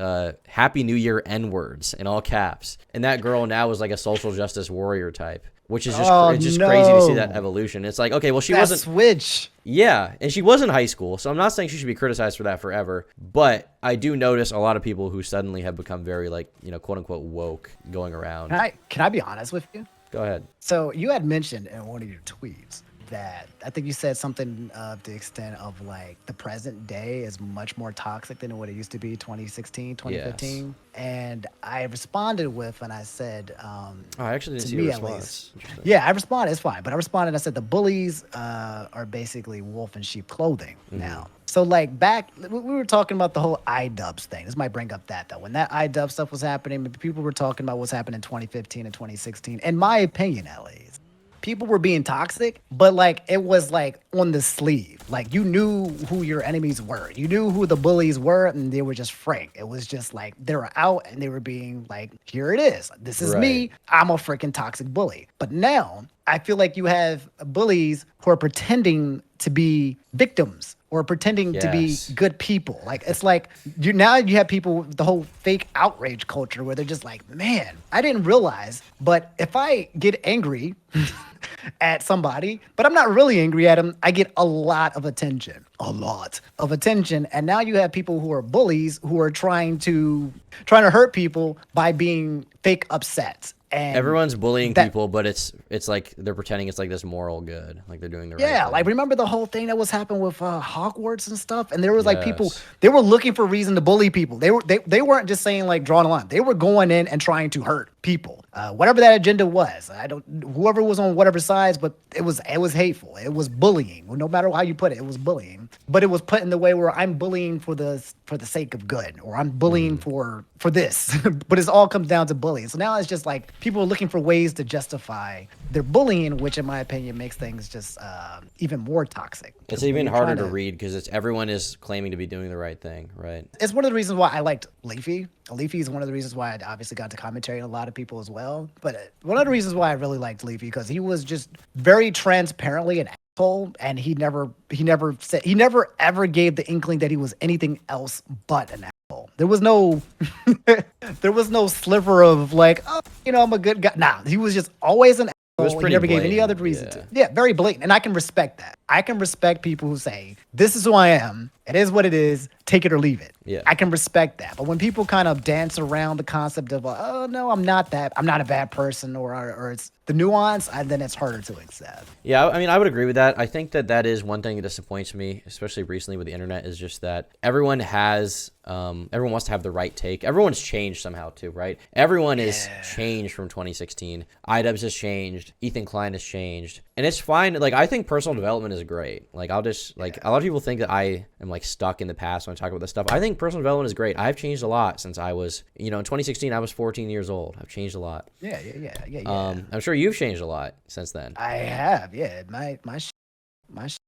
Happy New Year N-words in all caps. And that girl now is like a social justice warrior type, which is just crazy to see that evolution. It's like, okay, well, she wasn't. Switch. Yeah, and she was in high school, so I'm not saying she should be criticized for that forever, but I do notice a lot of people who suddenly have become very, like, you know, quote-unquote woke going around. Can I be honest with you? Go ahead. So you had mentioned in one of your tweets that I think you said something of the extent of like the present day is much more toxic than what it used to be 2016, 2015. Yes. And I responded with, and I said, I actually didn't see a response. Yeah, I responded, it's fine. But I responded and I said, the bullies are basically wolf in sheep clothing now. So like back, we were talking about the whole iDubbbz thing. This might bring up that though. When that iDubbbz stuff was happening, people were talking about what's happened in 2015 and 2016. In my opinion, at least. People were being toxic, but like it was like on the sleeve. Like you knew who your enemies were. You knew who the bullies were, and they were just frank. It was just like they were out and they were being like, here it is. This is me. I'm a freaking toxic bully. But now I feel like you have bullies who are pretending to be victims or pretending to be good people. Like it's like you have people with the whole fake outrage culture where they're just like, man, I didn't realize, but if I get angry at somebody, but I'm not really angry at them, I get a lot of attention. And now you have people who are bullies who are trying to hurt people by being fake upset. And everyone's bullying people, but it's like they're pretending it's like this moral good, like they're doing the right thing. Yeah, like remember the whole thing that was happening with Hogwarts and stuff, and there was like people, they were looking for a reason to bully people. They weren't just saying like drawing a line. They were going in and trying to hurt people, whatever that agenda was. Whoever was on whatever sides, but it was hateful. It was bullying. No matter how you put it, it was bullying. But it was put in the way where I'm bullying for the sake of good, or I'm bullying for this. But it all comes down to bullying. So now it's just like people are looking for ways to justify their bullying, which in my opinion makes things just even more toxic. It's even harder to read because everyone is claiming to be doing the right thing, right? It's one of the reasons why I liked Leafy. Leafy is one of the reasons why I obviously got to commentary on a lot of people as well. But one of the reasons why I really liked Leafy because he was just very transparently an asshole, and he never ever gave the inkling that he was anything else but an asshole. There was no sliver of like, oh, you know, I'm a good guy. Nah, he was just always an asshole. He never gave any other reason to. Yeah, very blatant. And I can respect that. I can respect people who say, this is who I am. It is what it is. Take it or leave it. Yeah. I can respect that. But when people kind of dance around the concept of, oh, no, I'm not that. I'm not a bad person, or it's the nuance, and then it's harder to accept. Yeah, I mean, I would agree with that. I think that that is one thing that disappoints me, especially recently with the internet, is just that everyone wants to have the right take. Everyone's changed somehow too, right? Everyone is changed from 2016. iDubbbz has changed. Ethan Klein has changed, and it's fine. Like, I think personal development is great. Like, I'll just like a lot of people think that I am like stuck in the past when I talk about this stuff. I think personal development is great. I've changed a lot since I was, in 2016 I was 14 years old. I've changed a lot. Yeah. I'm sure you've changed a lot since then. I have. Yeah, my shit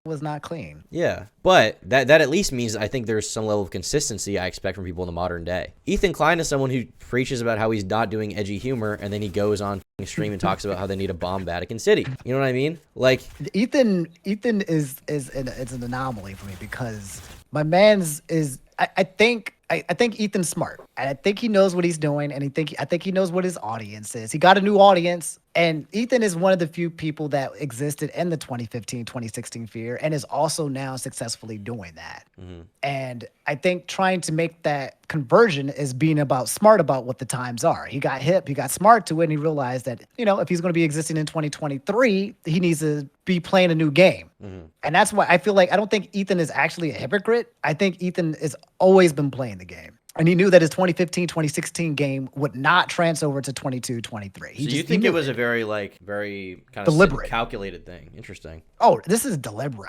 was not clean. Yeah, but that at least means I think there's some level of consistency I expect from people in the modern day. Ethan Klein is someone who preaches about how he's not doing edgy humor, and then he goes on stream and talks about how they need a bomb Vatican City. You know what I mean? Like, Ethan is an anomaly for me because my man's is I think Ethan's smart, and I think he knows what he's doing, and I think he knows what his audience is. He got a new audience, and Ethan is one of the few people that existed in the 2015, 2016 fear, and is also now successfully doing that. mm-hmm. And I think trying to make that conversion is being smart about what the times are. He got hip, he got smart to it, and he realized that, if he's going to be existing in 2023, he needs to be playing a new game. Mm-hmm. And that's why I feel like I don't think Ethan is actually a hypocrite. I think Ethan has always been playing the game. And he knew that his 2015, 2016 game would not transfer over to 22, 23. So you think it was a very kind of deliberate, calculated thing? Interesting. Oh, this is deliberate.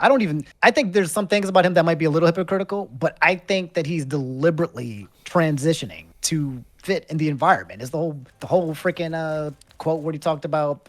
I think there's some things about him that might be a little hypocritical, but I think that he's deliberately transitioning to fit in the environment. It's the whole freaking quote where he talked about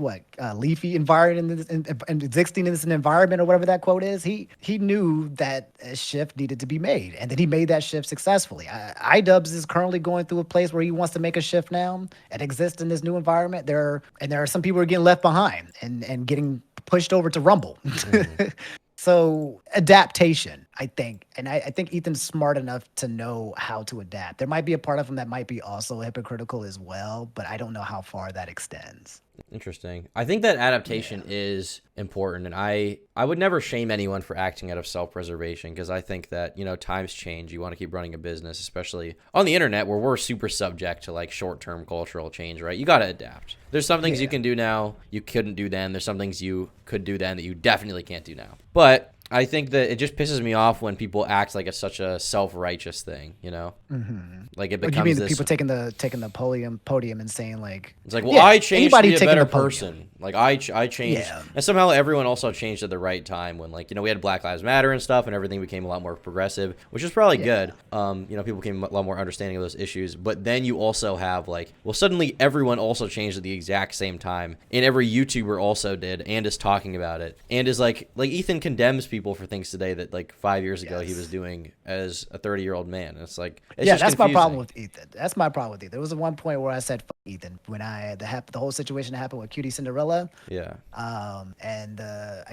leafy environment and existing in this environment, or whatever that quote is. He knew that a shift needed to be made, and then he made that shift successfully. iDubbbz is currently going through a place where he wants to make a shift now and exist in this new environment. There are some people who are getting left behind and getting pushed over to Rumble. Mm-hmm. So adaptation, I think. And I think Ethan's smart enough to know how to adapt. There might be a part of him that might be also hypocritical as well, but I don't know how far that extends. Interesting. I think that adaptation is important, and I would never shame anyone for acting out of self-preservation, because I think that, times change. You want to keep running a business, especially on the internet where we're super subject to like short-term cultural change, right? You got to adapt. There's some things you can do now you couldn't do then. There's some things you could do then that you definitely can't do now. But I think that it just pisses me off when people act like it's such a self-righteous thing, Mm-hmm. Like it becomes what do you mean, this... people taking the podium and saying like... It's like, I changed to be a better person. Podium. Like, I changed. Yeah. And somehow everyone also changed at the right time when, we had Black Lives Matter and stuff, and everything became a lot more progressive, which is probably good. People became a lot more understanding of those issues. But then you also have, suddenly everyone also changed at the exact same time. And every YouTuber also did, and is talking about it. And is like Ethan condemns people for things today that 5 years ago he was doing as a 30-year-old man. And it's like, it's just that's confusing. my problem with Ethan. That's my problem with Ethan. There was one point where I said fuck Ethan when the whole situation happened with Cutie Cinderella. Yeah. I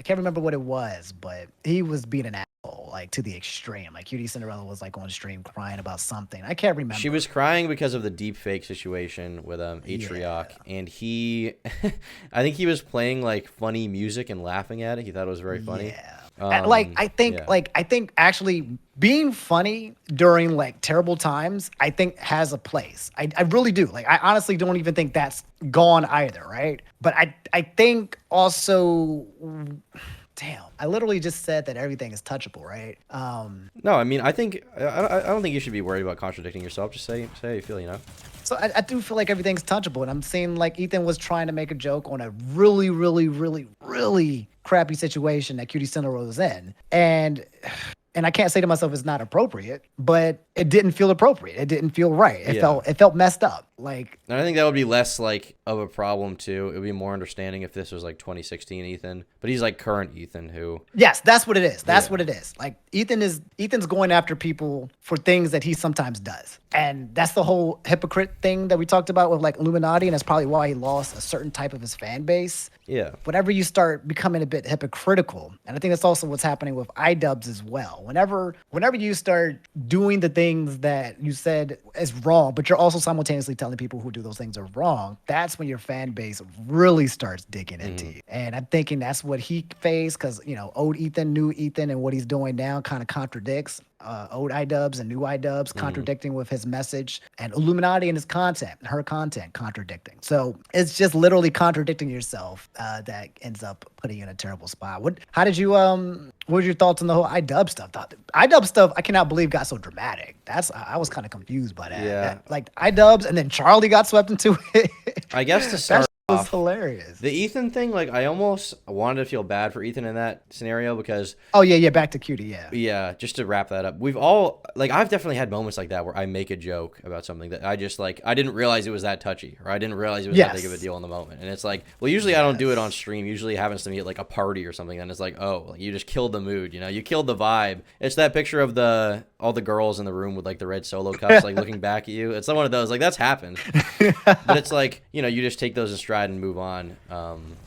can't remember what it was, but he was being an asshole, to the extreme. Cutie Cinderella was on stream crying about something. I can't remember. She was crying because of the deep fake situation with Atrioc, and he I think he was playing funny music and laughing at it. He thought it was very funny. Yeah. I think actually being funny during terrible times, I think has a place. I really do. I honestly don't even think that's gone either, right? But I think also, damn, I literally just said that everything is touchable, right? No, I mean, I don't think you should be worried about contradicting yourself. Just say how you feel, So I do feel like everything's touchable, and I'm seeing Ethan was trying to make a joke on a really, really, really, really crappy situation that Cutie Cinderella was in, and I can't say to myself it's not appropriate, but it didn't feel appropriate. It didn't feel right. It felt messed up. And I think that would be less of a problem too. It would be more understanding if this was 2016 Ethan, but he's current Ethan who. Yes, that's what it is. That's what it is. Ethan's going after people for things that he sometimes does. And that's the whole hypocrite thing that we talked about with Illuminati, and that's probably why he lost a certain type of his fan base. Yeah. Whenever you start becoming a bit hypocritical, and I think that's also what's happening with iDubbbz as well. Whenever you start doing the things that you said is wrong, but you're also simultaneously telling people who do those things are wrong, that's when your fan base really starts digging into you. And I'm thinking that's what he faced, because old Ethan, new Ethan, and what he's doing now kind of contradicts. old iDubbbz and new iDubbbz contradicting with his message, and Illuminati and his content, and her content contradicting. So it's just literally contradicting yourself that ends up putting you in a terrible spot. How did you what were your thoughts on the whole iDubbbz stuff? iDubbbz stuff, I cannot believe got so dramatic. I was kind of confused by that. Yeah. Like iDubbbz, and then Charlie got swept into it. I guess to start was hilarious. The Ethan thing, like, I almost wanted to feel bad for Ethan in that scenario because... Oh, yeah, back to Cutie, yeah. Yeah, just to wrap that up. We've all... Like, I've definitely had moments like that where I make a joke about something that I just, like, I didn't realize it was that touchy, or I didn't realize it was that big of a deal in the moment. And it's like, well, usually I don't do it on stream. Usually it happens to me at, like, a party or something, and it's like, oh, like, you just killed the mood, you know? You killed the vibe. It's that picture of all the girls in the room with, like, the red Solo cups, like, looking back at you. It's not one of those. Like, that's happened. But it's like, you know, you just take those in stride and move on.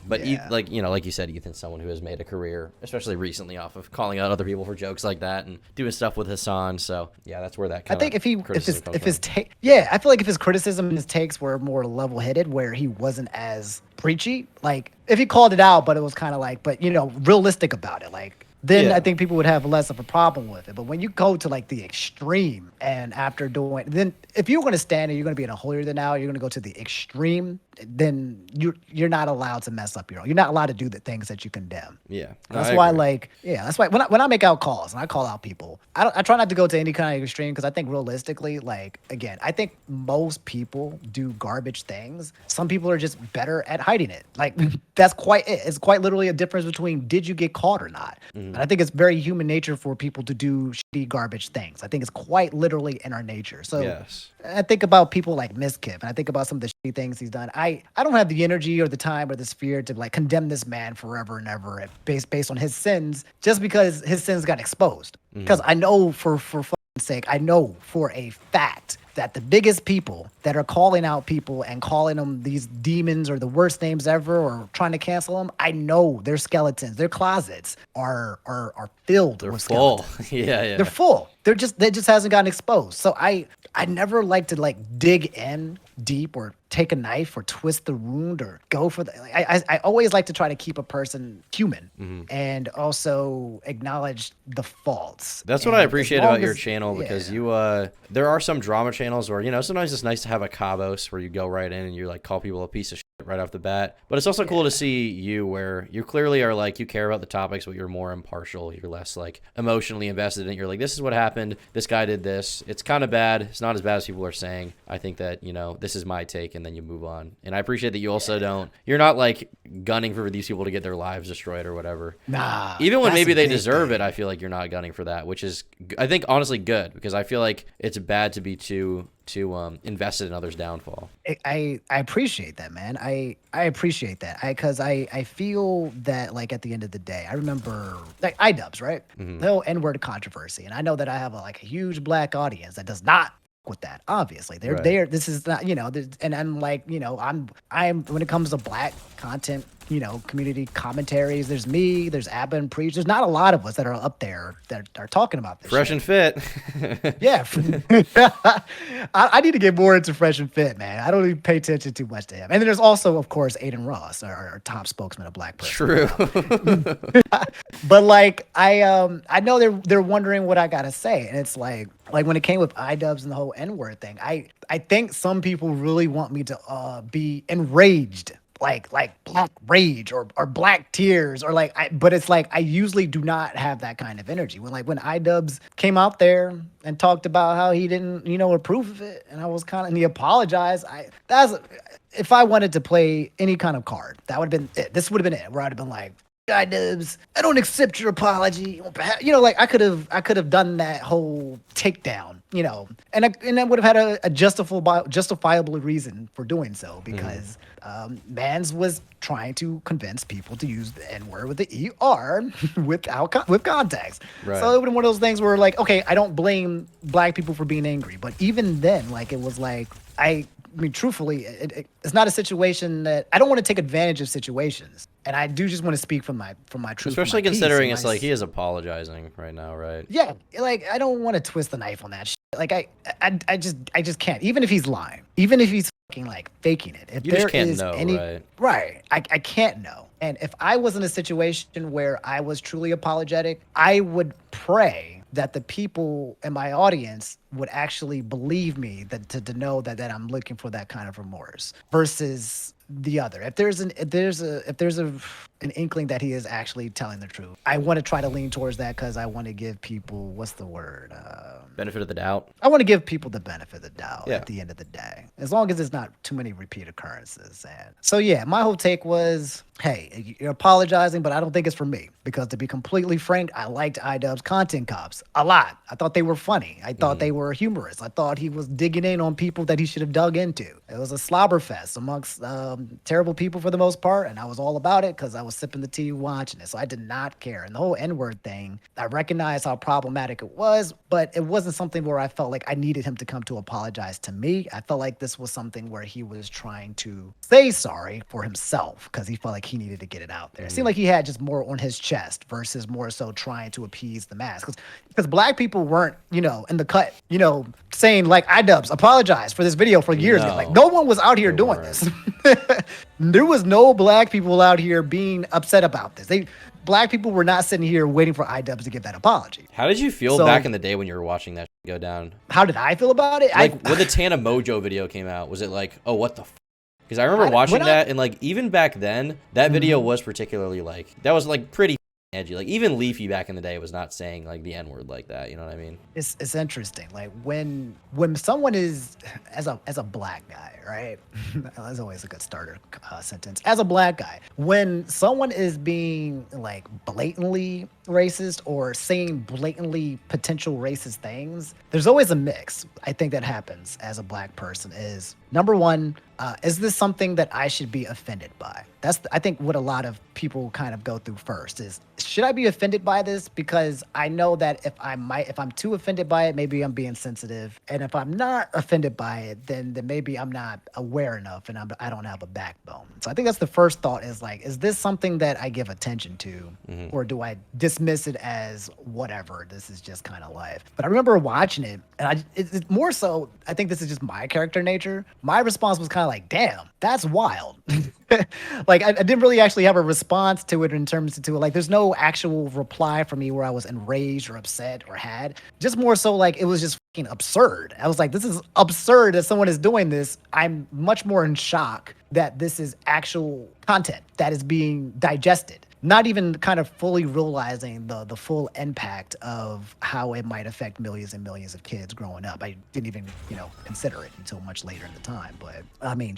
But Yeah. like, you know, like you said, Ethan's someone who has made a career, especially recently, off of calling out other people for jokes like that and doing stuff with Hassan. So yeah, that's where that. I think if his take, I feel like if his criticism and his takes were more level headed, where he wasn't as preachy, like if he called it out, but it was kind of like, but you know, realistic about it, like. Then Yeah. I think people would have less of a problem with it. But when you go to like the extreme, and after doing, then if you're going to stand and you're going to be in a holier than now, you're going to go to the extreme, then you're not allowed to mess up your own. You're not allowed to do the things that you condemn. Yeah, no, That's I why, agree. like, yeah, that's why when I make out calls and I call out people, I try not to go to any kind of extreme because I think realistically, like, again, I think most people do garbage things. Some people are just better at hiding it. Like, that's quite it. It's quite literally a difference between did you get caught or not. And I think it's very human nature for people to do shitty garbage things. I think it's quite literally in our nature. So Yes. I think about people like Miskip, and I think about some of the shitty things he's done. I don't have the energy or the time or the sphere to like condemn this man forever and ever based on his sins, just because his sins got exposed. Because I know for fuck's sake, I know for a fact that the biggest people that are calling out people and calling them these demons or the worst names ever or trying to cancel them, I know their skeletons, their closets are filled They're with full. skeletons. Yeah. They're full. They just hasn't gotten exposed. So I never like to like dig in deep or take a knife or twist the wound or go for the. I always like to try to keep a person human and also acknowledge the faults. That's what And I as appreciate long about your as- channel because yeah. there are some drama channels where, you know, sometimes it's nice to have a Cabos where you go right in and you like call people a piece of shit right off the bat. But it's also cool to see you where you clearly are like, you care about the topics, but you're more impartial. You're less like emotionally invested in it. You're like, this is what happened. This guy did this. It's kind of bad. It's not as bad as people are saying. I think that, you know, this is my take, and then you move on. And I appreciate that you also you're not like gunning for these people to get their lives destroyed or whatever. Nah. Even when that's maybe a they big deserve thing. it, I feel like you're not gunning for that, which is, I think, honestly good, because I feel like it's bad to be too invested in others' downfall. I appreciate that, man. I appreciate that. Because I feel that, like, at the end of the day, I remember like iDubbbz, right? The whole N-word controversy, and I know that I have a huge black audience that does not with that. Obviously, they're Right. there. This is not, you know, and I'm like, you know, I'm when it comes to black content, you know, community commentaries. There's me. There's Abba and Preach. There's not a lot of us that are up there that are talking about this. Fresh shit. and fit. Yeah. I need to get more into Fresh and Fit, man. I don't even pay attention too much to him. And then there's also, of course, Aiden Ross, our top spokesman of Black person. True. But like I know they're wondering what I gotta say. And it's like when it came with iDubbbz and the whole N-word thing, I think some people really want me to be enraged. Like black rage or black tears or but it's like I usually do not have that kind of energy. When iDubbbz came out there and talked about how he didn't, you know, approve of it, and I was and he apologized. If I wanted to play any kind of card, that would have been it. This would have been it, where I'd have been like, iDubbbz, I don't accept your apology. You know, like I could have done that whole takedown, you know, and I would have had a justifiable reason for doing so, because Mans was trying to convince people to use the N-word with the ER with context. Right. So it would have been one of those things where like, okay, I don't blame black people for being angry, but even then, like, it was like I mean, truthfully, it's not a situation that I don't want to take advantage of situations, and I do just want to speak from my truth, Especially from my considering peace, it's like he is apologizing right now, right? yeah, like I don't want to twist the knife on that shit. Like I just can't. Even if he's lying, even if he's fucking like faking it, if You there just can't is know, any right? I can't know. And if I was in a situation where I was truly apologetic, I would pray that the people in my audience would actually believe me, that to know that I'm looking for that kind of remorse versus the other. If there's an inkling that he is actually telling the truth, I want to try to lean towards that because I want to give people, what's the word? Benefit of the doubt. I want to give people the benefit of the doubt Yeah. at the end of the day, as long as it's not too many repeat occurrences. And so, yeah, my whole take was, hey, you're apologizing, but I don't think it's for me, because to be completely frank, I liked iDubbbz's Content Cops a lot. I thought they were funny. I thought they were humorous. I thought he was digging in on people that he should have dug into. It was a slobber fest amongst terrible people for the most part, and I was all about it because I was sipping the tea watching it. So I did not care. And the whole N-word thing, I recognized how problematic it was, but it wasn't something where I felt like I needed him to come to apologize to me. I felt like this was something where he was trying to say sorry for himself because he felt like he needed to get it out there. It seemed like he had just more on his chest versus more so trying to appease the mass. Because black people weren't, in the cut, saying like, iDubbbz, apologize for this video for years. No. Like, no one was out here doing this. There was no black people out here being upset about this. Black people were not sitting here waiting for iDubbbz to give that apology. How did you feel back in the day when you were watching that go down? How did I feel about it? Like when the Tana Mojo video came out, was it like, oh, what the because I remember watching that, and like even back then, that video was particularly like, that was like pretty edgy. Like even Leafy back in the day was not saying like the N-word like that. You know what I mean? It's interesting. Like when someone is as a black guy, right? That's always a good starter sentence. As a black guy, when someone is being like blatantly racist or saying blatantly potential racist things, there's always a mix. I think that happens as a black person is, number one, is this something that I should be offended by? That's, I think, what a lot of people kind of go through first is, should I be offended by this? Because I know that if I'm too offended by it, maybe I'm being sensitive. And if I'm not offended by it, then maybe I'm not aware enough and I don't have a backbone. So I think that's the first thought is like, is this something that I give attention to? Or do I dismiss it as whatever, this is just kind of life? But I remember watching it, and it's more so, I think this is just my character nature. My response was kind of like, damn, that's wild. Like I didn't really actually have a response to it in terms of like, there's no actual reply for me where I was enraged or upset or had, just more so like it was just fucking absurd. I was like, this is absurd that someone is doing this. I'm much more in shock that this is actual content that is being digested, not even kind of fully realizing the full impact of how it might affect millions and millions of kids growing up. I didn't even, consider it until much later in the time. But I mean,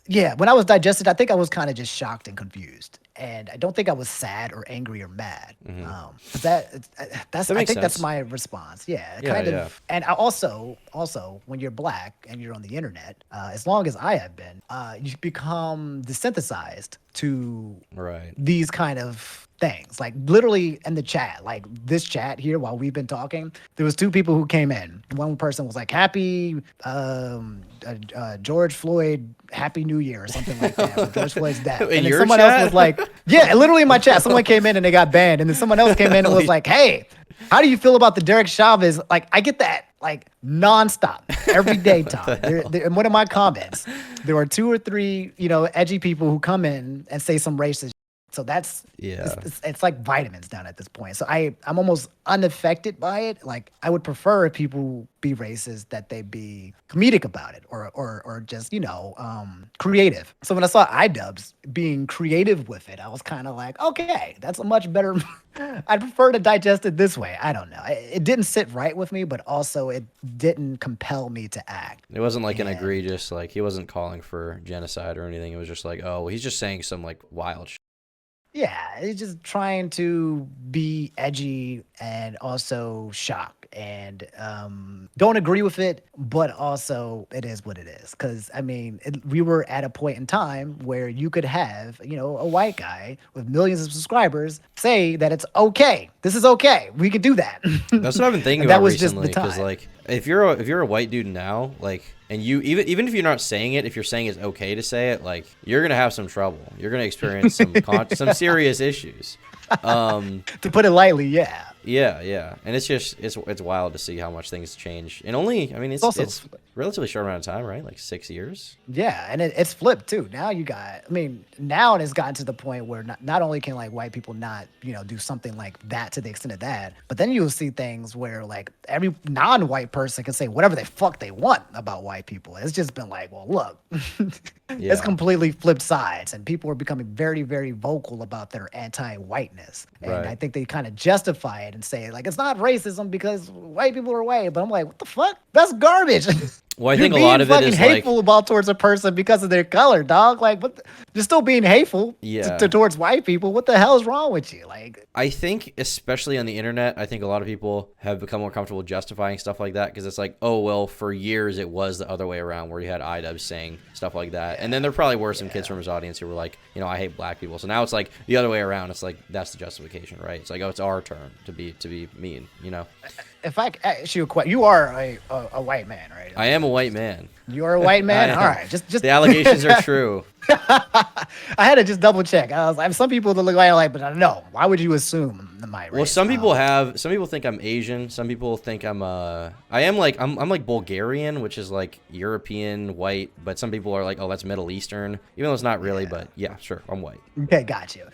yeah, when I was digested, I think I was kind of just shocked and confused. And I don't think I was sad or angry or mad. I think that's my response. Yeah, kind of. Yeah. And I also, when you're black and you're on the internet, as long as I have been, you become desensitized to these kind of things. Like literally in the chat, like this chat here, while we've been talking, there was two people who came in. One person was like, happy George Floyd, happy New Year or something like that. Or George Floyd's death. And then someone else was like, yeah, literally in my chat, someone came in and they got banned. And then someone else came in and was like, hey, how do you feel about the Derek Chavez? Like, I get that like nonstop every day, Tom. In one of my comments, there are 2 or 3, edgy people who come in and say some racist. So that's, it's like vitamins down at this point. So I'm almost unaffected by it. Like I would prefer if people be racist, that they be comedic about it or just, creative. So when I saw iDubbbz being creative with it, I was kind of like, okay, that's a much better, I'd prefer to digest it this way. I don't know. It didn't sit right with me, but also it didn't compel me to act. It wasn't like an egregious, like he wasn't calling for genocide or anything. It was just like, oh, he's just saying some like wild shit. Yeah, he's just trying to be edgy and also shock and don't agree with it, but also it is what it is. Because, I mean, we were at a point in time where you could have, a white guy with millions of subscribers say that it's okay. This is okay. We could do that. That's what I've been thinking about recently. Because, like, if you're a white dude now, like, and you even if you're not saying it, if you're saying it's okay to say it, like you're gonna have some trouble. You're gonna experience some serious issues. To put it lightly, yeah. Yeah, yeah, and it's just it's wild to see how much things change. And only, I mean, Also, it's relatively short amount of time, right? Like 6 years. yeah, and it's flipped too. Now you got, I mean, now it has gotten to the point where not only can like white people not, do something like that to the extent of that, but then you'll see things where like every non-white person can say whatever the fuck they want about white people. It's just been like, well, look, it's Yeah, completely flipped sides, and people are becoming very, very vocal about their anti-whiteness. And I right. think they kind of justify it and say like it's not racism because white people are white. But I'm like, what the fuck? That's garbage. Well, I You're think a lot being of it fucking is like, hateful about towards a person because of their color, dog. Like, what? You're still being hateful yeah. towards white people. What the hell is wrong with you? Like, I think, especially on the internet, I think a lot of people have become more comfortable justifying stuff like that because it's like, oh, well, for years it was the other way around where you had iDubbbz saying stuff like that. And then there probably were some kids from his audience who were like, I hate black people. So now it's like the other way around. It's like, that's the justification, right? It's like, oh, it's our turn to be mean, if I ask you a question, you are a white man, right? I am a white man. You're a white man. I am. All right, just The allegations are true. I had to just double check. I was like, some people that look like, but I don't know. Why would you assume my race? Well, some people think I'm Asian. Some people think I'm I'm like Bulgarian, which is like European white, but some people are like, oh, that's Middle Eastern, even though it's not really. But yeah, sure, I'm white. Okay, got you.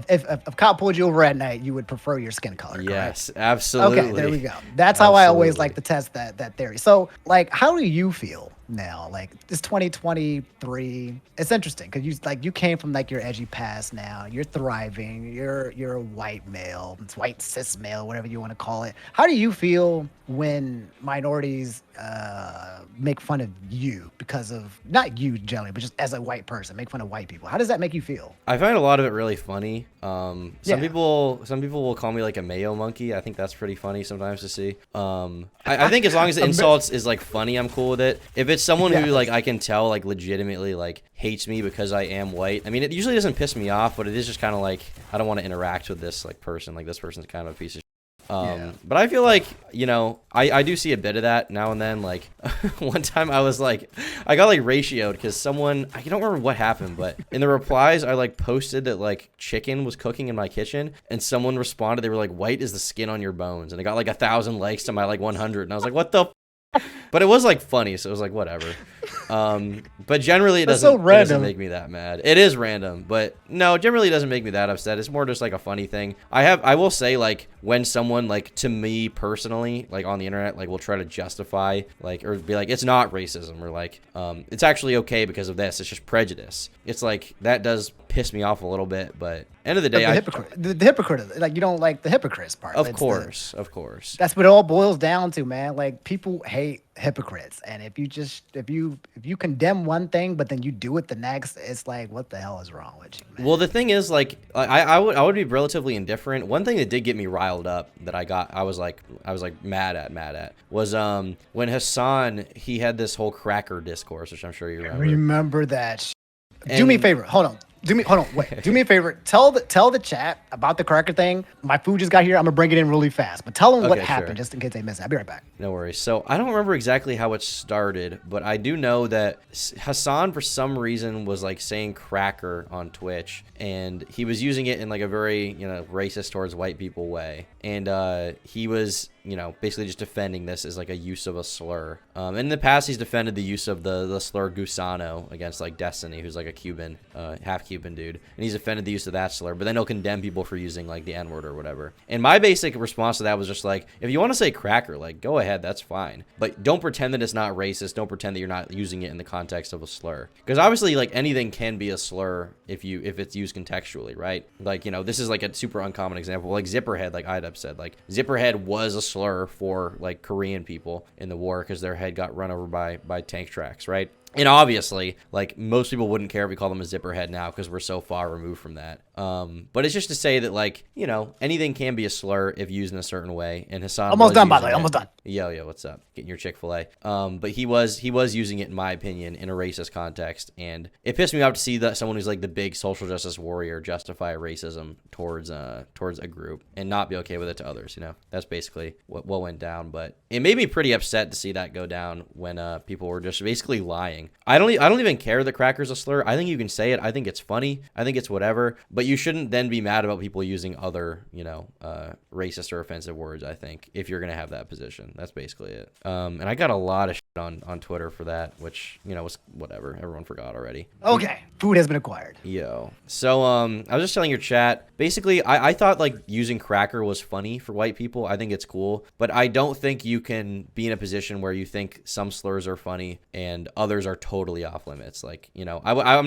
If a cop pulled you over at night, you would prefer your skin color, correct? Yes, absolutely. Okay, there we go. That's how I always like to test that theory. So, like, how do you feel now? Like, it's 2023. It's interesting because you came from like your edgy past. Now you're thriving. You're a white male. It's white cis male, whatever you want to call it. How do you feel when minorities make fun of you because of not you generally, but just as a white person, make fun of white people? How does that make you feel? I find a lot of it really funny. Some Yeah. people will call me like a mayo monkey. I think that's pretty funny sometimes to see. I think as long as the insults is like funny, I'm cool with it. If it's someone who like I can tell like legitimately like hates me because I am white, I mean, it usually doesn't piss me off, but it is just kind of like I don't want to interact with this like person. Like this person's kind of a piece of. But I feel like, I do see a bit of that now and then. Like one time I was like, I got like ratioed because someone, I don't remember what happened, but in the replies, I like posted that like chicken was cooking in my kitchen and someone responded. They were like, white is the skin on your bones. And it got like 1,000 likes to my like 100. And I was like, what the but it was like funny, so it was like whatever. But generally it doesn't make me that mad. It is random, but no, generally it doesn't make me that upset. It's more just like a funny thing. I will say like when someone like to me personally like on the internet like will try to justify like or be like it's not racism or like it's actually okay because of this. It's just prejudice. It's like that does piss me off a little bit, but end of the day, the hypocrite, like you don't like the hypocrites part. Of course. That's what it all boils down to, man. Like people hate hypocrites, and if you condemn one thing but then you do it the next, it's like what the hell is wrong with you, man? Well, the thing is, like, I would be relatively indifferent. One thing that did get me riled up that I was like mad at was when Hassan he had this whole cracker discourse, which I'm sure you remember. Remember that. Do me a favor. Hold on. Wait. Do me a favor. Tell the chat about the cracker thing. My food just got here. I'm gonna bring it in really fast. But tell them what happened, just in case they miss it. I'll be right back. No worries. So I don't remember exactly how it started, but I do know that Hassan, for some reason, was like saying cracker on Twitch, and he was using it in like a very racist towards white people way, and he was basically just defending this as like a use of a slur. In the past, he's defended the use of the slur gusano against like Destiny, who's like a Cuban, half Cuban dude, and he's defended the use of that slur. But then he'll condemn people for using like the N-word or whatever. And my basic response to that was just like, if you want to say cracker, like go ahead, that's fine, but don't pretend that it's not racist. Don't pretend that you're not using it in the context of a slur, because obviously like anything can be a slur if it's used contextually, right? Like this is like a super uncommon example, like zipperhead, like iDubbbz said, like zipperhead was a slur for like Korean people in the war because their head got run over by tank tracks, right? And obviously, like most people wouldn't care if we call them a zipperhead now because we're so far removed from that. But it's just to say that like anything can be a slur if used in a certain way. And Hassan almost done, by the way, almost done. Yo, what's up? Getting your Chick-fil-A. But he was using it, in my opinion, in a racist context, and it pissed me off to see that someone who's like the big social justice warrior justify racism towards a group and not be okay with it to others. That's basically what went down. But it made me pretty upset to see that go down when people were just basically lying. saying. I don't even care that cracker's a slur. I think you can say it. I think it's funny. I think it's whatever. But you shouldn't then be mad about people using other, racist or offensive words, I think, if you're going to have that position. That's basically it. And I got a lot of shit on Twitter for that, which, was whatever. Everyone forgot already. Okay. Food has been acquired. Yo. So, I was just telling your chat, basically, I thought, like, using cracker was funny for white people. I think it's cool. But I don't think you can be in a position where you think some slurs are funny and others are totally off limits. Like, I'm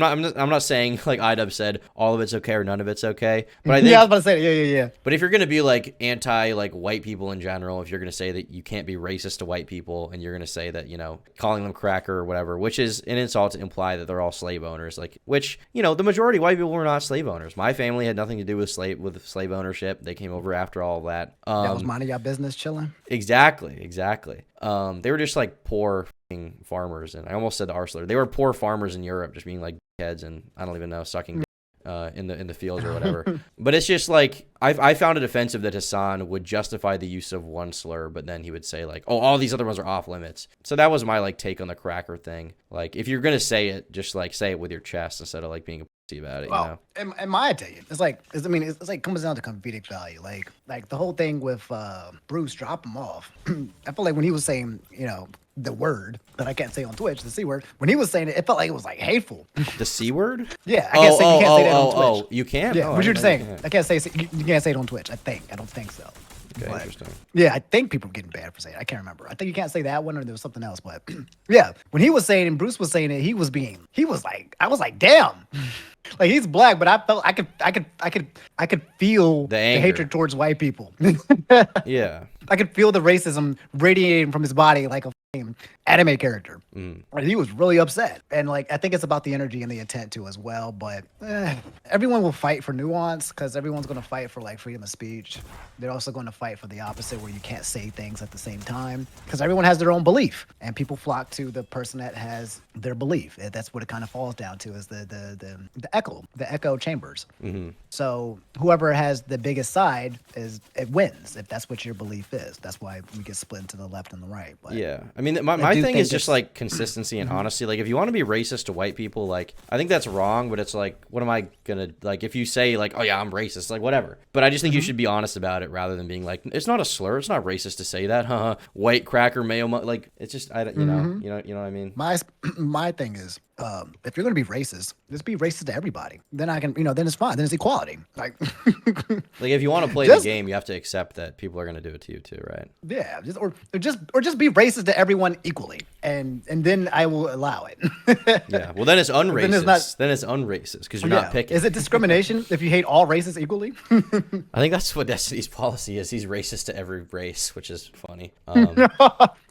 not saying, like IDub said, all of it's okay or none of it's okay. But I think, I was about to say, yeah. But if you're going to be, like, anti, like, white people in general, if you're going to say that you can't be racist to white people and you're going to say that, calling them cracker or whatever, which is an insult to imply that they're all slave owners, like, which, the majority of white people were not slave owners. My family had nothing to do with slave ownership. They came over after all of that. That was minding your business, chilling. Exactly. They were just like poor farmers, and I almost said arsler. They were poor farmers in Europe, just being like heads, and I don't even know, sucking in the fields or whatever. But it's just like I found it offensive that Hassan would justify the use of one slur, but then he would say like, "Oh, all these other ones are off limits." So that was my like take on the cracker thing. Like, if you're gonna say it, just like say it with your chest instead of like being a pussy about it. Well, in my opinion, it's like comes down to comedic value. Like the whole thing with Bruce, drop him off. I feel like when he was saying, the word that I can't say on Twitch, the C word, when he was saying it, it felt like it was like hateful. The C word? Yeah, I can't say you can't say that on Twitch. You can? Yeah, what you're saying. I can't say you can't say it on Twitch. I don't think so. Okay, but, interesting. Yeah, I think people are getting bad for saying it. I can't remember. I think you can't say that one or there was something else. But yeah, when he was saying it and Bruce was saying it, I was like, damn. Like, he's black, but I felt I could feel the hatred towards white people. Yeah. I could feel the racism radiating from his body like a anime character. And he was really upset. And like, I think it's about the energy and the intent too as well. But everyone will fight for nuance because everyone's going to fight for like freedom of speech. They're also going to fight for the opposite, where you can't say things at the same time, because everyone has their own belief and people flock to the person that has their belief. That's what it kind of falls down to, is the echo chambers. So whoever has the biggest side it wins, if that's what your belief is. That's why we get split into the left and the right. But yeah, I mean, my thing is just like consistency and honesty. Like, if you want to be racist to white people, like, I think that's wrong, but it's like, what am I gonna, like, if you say like, oh yeah, I'm racist, like, whatever. But I just think you should be honest about it rather than being like, it's not a slur, it's not racist to say that, white cracker mayo, like, it's just, you know what I mean. My thing is, if you're gonna be racist, just be racist to everybody. Then I can, then it's fine. Then it's equality. Like, like, if you want to play the game, you have to accept that people are gonna do it to you too, right? Yeah, just be racist to everyone equally, and then I will allow it. Yeah, well, then it's unracist. Then it's unracist because you're not picking. Is it discrimination if you hate all races equally? I think that's what Destiny's policy is. He's racist to every race, which is funny.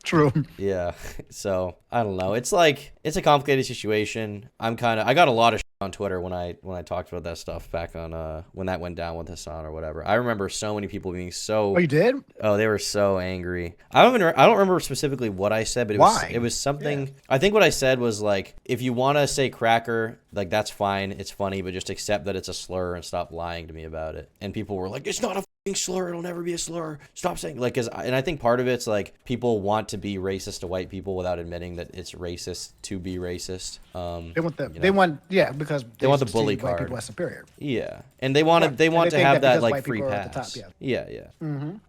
True. Yeah. So I don't know. It's like, it's a complicated situation. I got a lot of shit on Twitter when I talked about that stuff back on when that went down with Hassan or whatever. I remember so many people being so. Oh, you did? Oh, they were so angry. I don't remember specifically what I said, but it was something. Yeah. I think what I said was like, if you want to say cracker, like, that's fine. It's funny, but just accept that it's a slur and stop lying to me about it. And people were like, it's not a slur, it'll never be a slur, stop saying, like, and I think part of it's like people want to be racist to white people without admitting that it's racist to be racist. Because they want the bully card. White people as superior. Yeah, and they want to have that like free pass. Top, yeah.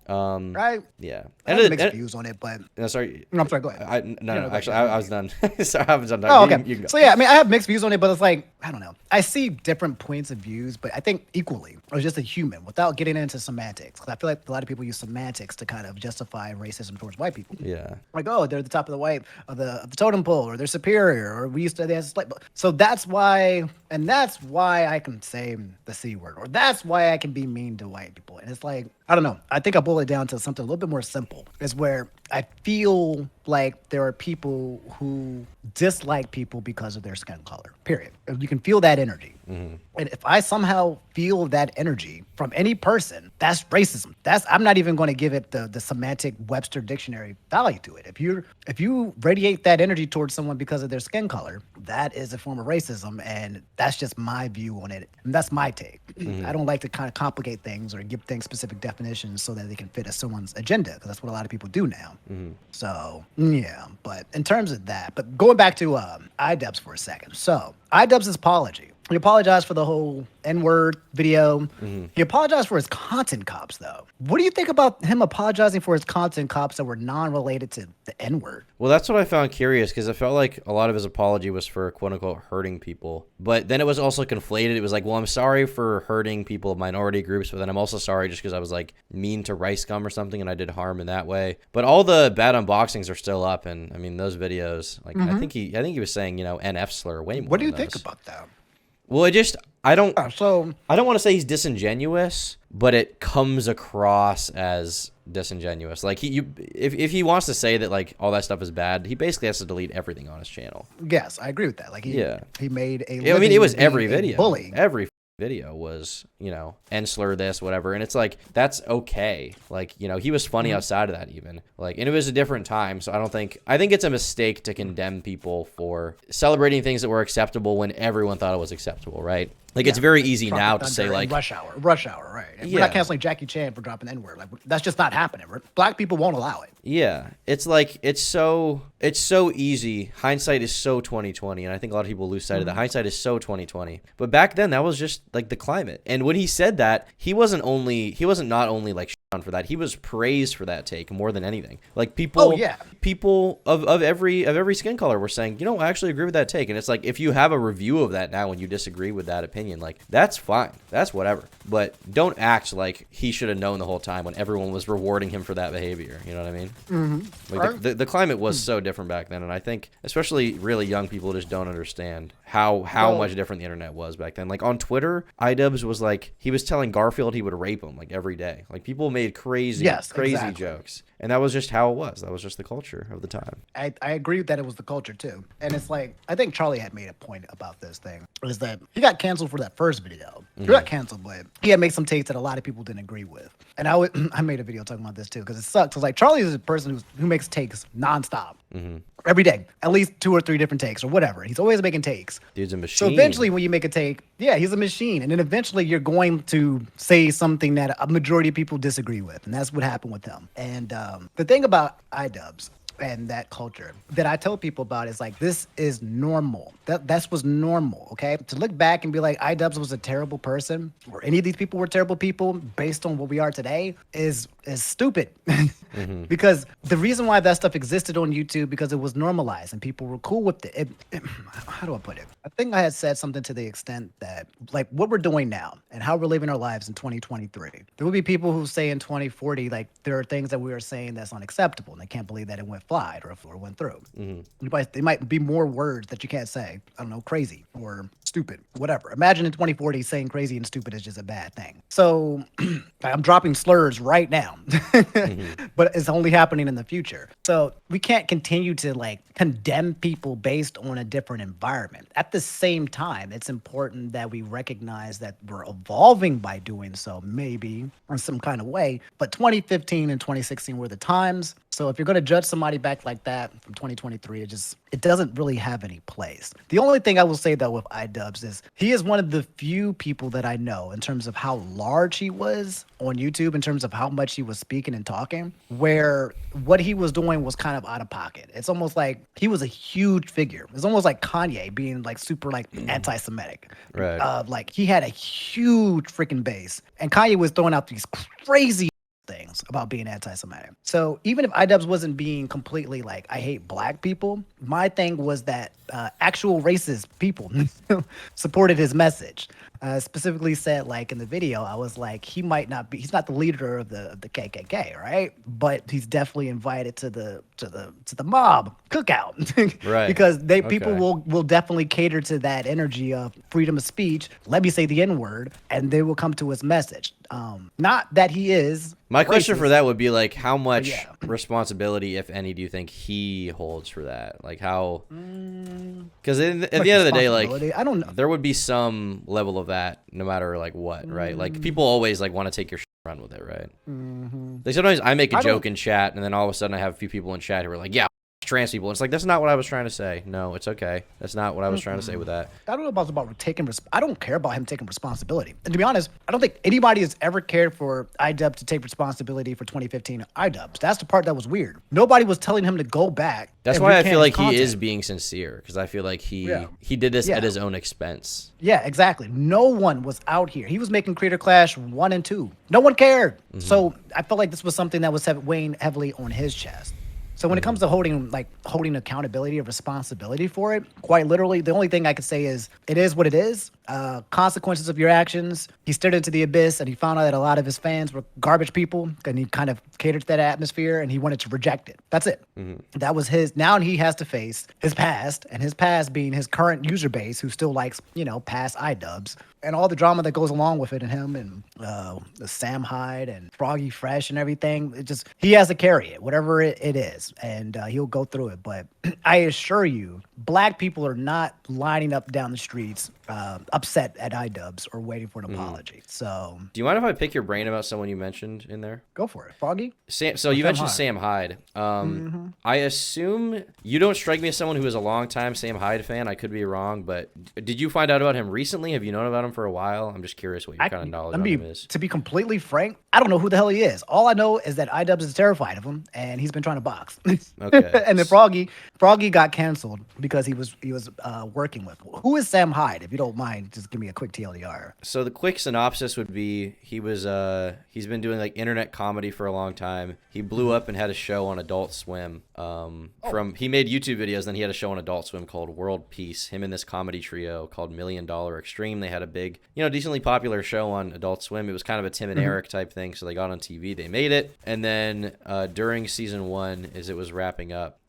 Right. Yeah. I have mixed views on it, but no, sorry. No, I'm sorry. Go ahead. I was done. Sorry, I was done. Oh, okay. You can go. So yeah, I mean, I have mixed views on it, but it's like, I don't know. I see different points of views, but I think equally, or just a human, without getting into semantics. Because I feel like a lot of people use semantics to kind of justify racism towards white people. Yeah. Like, oh, they're the top of the totem pole, or they're superior, or we used to they have slight. So that's why I can say the C word, or that's why I can be mean to white people. And it's like, I don't know. I think I boil it down to something a little bit more simple. Is where I feel like there are people who dislike people because of their skin color. Period. You can feel that energy. Mm-hmm. And if I somehow feel that energy from any person, that's racism. I'm not even going to give it the semantic Webster dictionary value to it. If you radiate that energy towards someone because of their skin color, that is a form of racism, and that's just my view on it. And that's my take. Mm-hmm. I don't like to kind of complicate things or give things specific definitions. definitions so that they can fit someone's agenda, because that's what a lot of people do now. Mm-hmm. So yeah, but in terms of that, but going back to iDubbbz for a second. So iDubbbz's apology. He apologized for the whole N-word video. Mm-hmm. He apologized for his content cops, though. What do you think about him apologizing for his content cops that were non-related to the N-word? Well, that's what I found curious, because it felt like a lot of his apology was for quote-unquote hurting people. But then it was also conflated. It was like, well, I'm sorry for hurting people of minority groups, but then I'm also sorry just because I was like mean to Rice Gum or something and I did harm in that way. But all the bad unboxings are still up, and I mean those videos, like I think he was saying, NF slur way more. What do you than think those. about that? Well, I don't So want to say he's disingenuous, but it comes across as disingenuous. Like if he wants to say that like all that stuff is bad, he basically has to delete everything on his channel. yes, I agree with that. Like he made a. I mean, it was living every being a video. bully. Every video was, N slur this, whatever. And it's like, that's okay. Like, he was funny outside of that even. Like, and it was a different time. So I think it's a mistake to condemn people for celebrating things that were acceptable when everyone thought it was acceptable, right? Like, it's very easy Tropic now to Thunder say, and like, rush hour, right? And we're Yeah. not canceling Jackie Chan for dropping the N-word. Like that's just not happening. Black people won't allow it. yeah, it's like it's so easy. Hindsight is so 2020, and I think a lot of people lose sight of that. Hindsight is so 2020. But back then, that was just like the climate. And when he said that, he wasn't not only like shit on for that. He was praised for that take more than anything. Like people of every skin color were saying, I actually agree with that take. And it's like if you have a review of that now and you disagree with that opinion, like that's fine. That's whatever. But don't act like he should have known the whole time when everyone was rewarding him for that behavior. You know what I mean? Mm-hmm. Like the climate was so different back then, and I think especially really young people just don't understand how much different the internet was back then. Like on Twitter, iDubbbz was like he was telling Garfield he would rape him like every day. Like people made crazy jokes. And that was just how it was. That was just the culture of the time. I agree that it was the culture too. And it's like, I think Charlie had made a point about this thing, is that he got canceled for that first video. He got canceled, but he had made some takes that a lot of people didn't agree with. And I made a video talking about this too, because it sucks. It's like Charlie is a person who makes takes nonstop. Every day, at least 2 or 3 different takes or whatever. He's always making takes. Dude's a machine. So eventually when you make a take, yeah, he's a machine. And then eventually you're going to say something that a majority of people disagree with. And that's what happened with him. And the thing about iDubbbz and that culture that I tell people about is like, this is normal. That's what's normal, okay? To look back and be like, iDubbbz was a terrible person, or any of these people were terrible people based on what we are today is stupid. Because the reason why that stuff existed on YouTube, because it was normalized and people were cool with it. How do I put it? I think I had said something to the extent that like what we're doing now and how we're living our lives in 2023. There will be people who say in 2040, like there are things that we are saying that's unacceptable and they can't believe that it went flied or went through. They might be more words that you can't say. I don't know, crazy or stupid, whatever. Imagine in 2040 saying crazy and stupid is just a bad thing. So I'm dropping slurs right now, but it's only happening in the future. So we can't continue to like condemn people based on a different environment. At the same time, it's important that we recognize that we're evolving by doing so, maybe in some kind of way. But 2015 and 2016 were the times. So if you're going to judge somebody back like that from 2023, it doesn't really have any place. The only thing I will say though with iDubbbz is he is one of the few people that I know in terms of how large he was on YouTube, in terms of how much he was speaking and talking, where what he was doing was kind of out of pocket. It's almost like he was a huge figure. It's almost like Kanye being like super like anti-Semitic. Right. Like he had a huge freaking base, and Kanye was throwing out these crazy things about being anti-Semitic. So even if iDubbbz wasn't being completely like, I hate black people, my thing was that actual racist people supported his message. Specifically said, like in the video, I was like, he's not the leader of the KKK, right? But he's definitely invited to the mob cookout, Right? Because people will definitely cater to that energy of freedom of speech. Let me say the N-word, and they will come to his message. Not that he is. My question racist. for that would be like, how much responsibility, if any, do you think he holds for that? Like how? Because at the end of the day, like I don't know. there would be some level of that, no matter like what, right? Like people always like want to take your shit, run with it, right? Like sometimes I make a joke in chat, and then all of a sudden I have a few people in chat who are like, "Yeah, trans people. It's like, that's not what I was trying to say. No, it's okay. That's not what I was trying to say with that. I don't know about taking. I don't care about him taking responsibility. And to be honest, I don't think anybody has ever cared for iDub to take responsibility for 2015 iDubbbz. That's the part that was weird. Nobody was telling him to go back. That's and why I recant feel his like he content. is being sincere, because I feel like he did this Yeah. at his own expense. Yeah, exactly. No one was out here. He was making Creator Clash 1 and 2. No one cared. So I felt like this was something that was weighing heavily on his chest. So when it comes to holding accountability or responsibility for it, quite literally, the only thing I could say is it is what it is. Consequences of your actions. He stared into the abyss and he found out that a lot of his fans were garbage people, and he kind of catered to that atmosphere and he wanted to reject it. That's it. That was his. Now he has to face his past, and his past being his current user base who still likes, past iDubbbz and all the drama that goes along with it, and him and the Sam Hyde and Froggy Fresh and everything. He has to carry it, whatever it is, and he'll go through it. But I assure you, black people are not lining up down the streets upset at iDubbbz or waiting for an apology. So Do you mind if I pick your brain about someone you mentioned in there? go for it, Froggy. So you mentioned Sam Hyde. I assume you don't strike me as someone who is a longtime Sam Hyde fan. I could be wrong, but did you find out about him recently? Have you known about him for a while? I'm just curious what your kind of knowledge on him is. To be completely frank, I don't know who the hell he is. All I know is that iDubbbz is terrified of him, and he's been trying to box. Okay. And then Froggy got canceled because he was working with. Who is Sam Hyde? If you don't mind, just give me a quick TLDR. So the quick synopsis would be he's been doing like internet comedy for a long time. He blew up and had a show on Adult Swim. He made YouTube videos, then he had a show on Adult Swim called World Peace. Him and this comedy trio called $1 Million Extreme. They had a big, decently popular show on Adult Swim. It was kind of a Tim and Eric type thing, so they got on TV. They made it, and then during season 1, as it was wrapping up,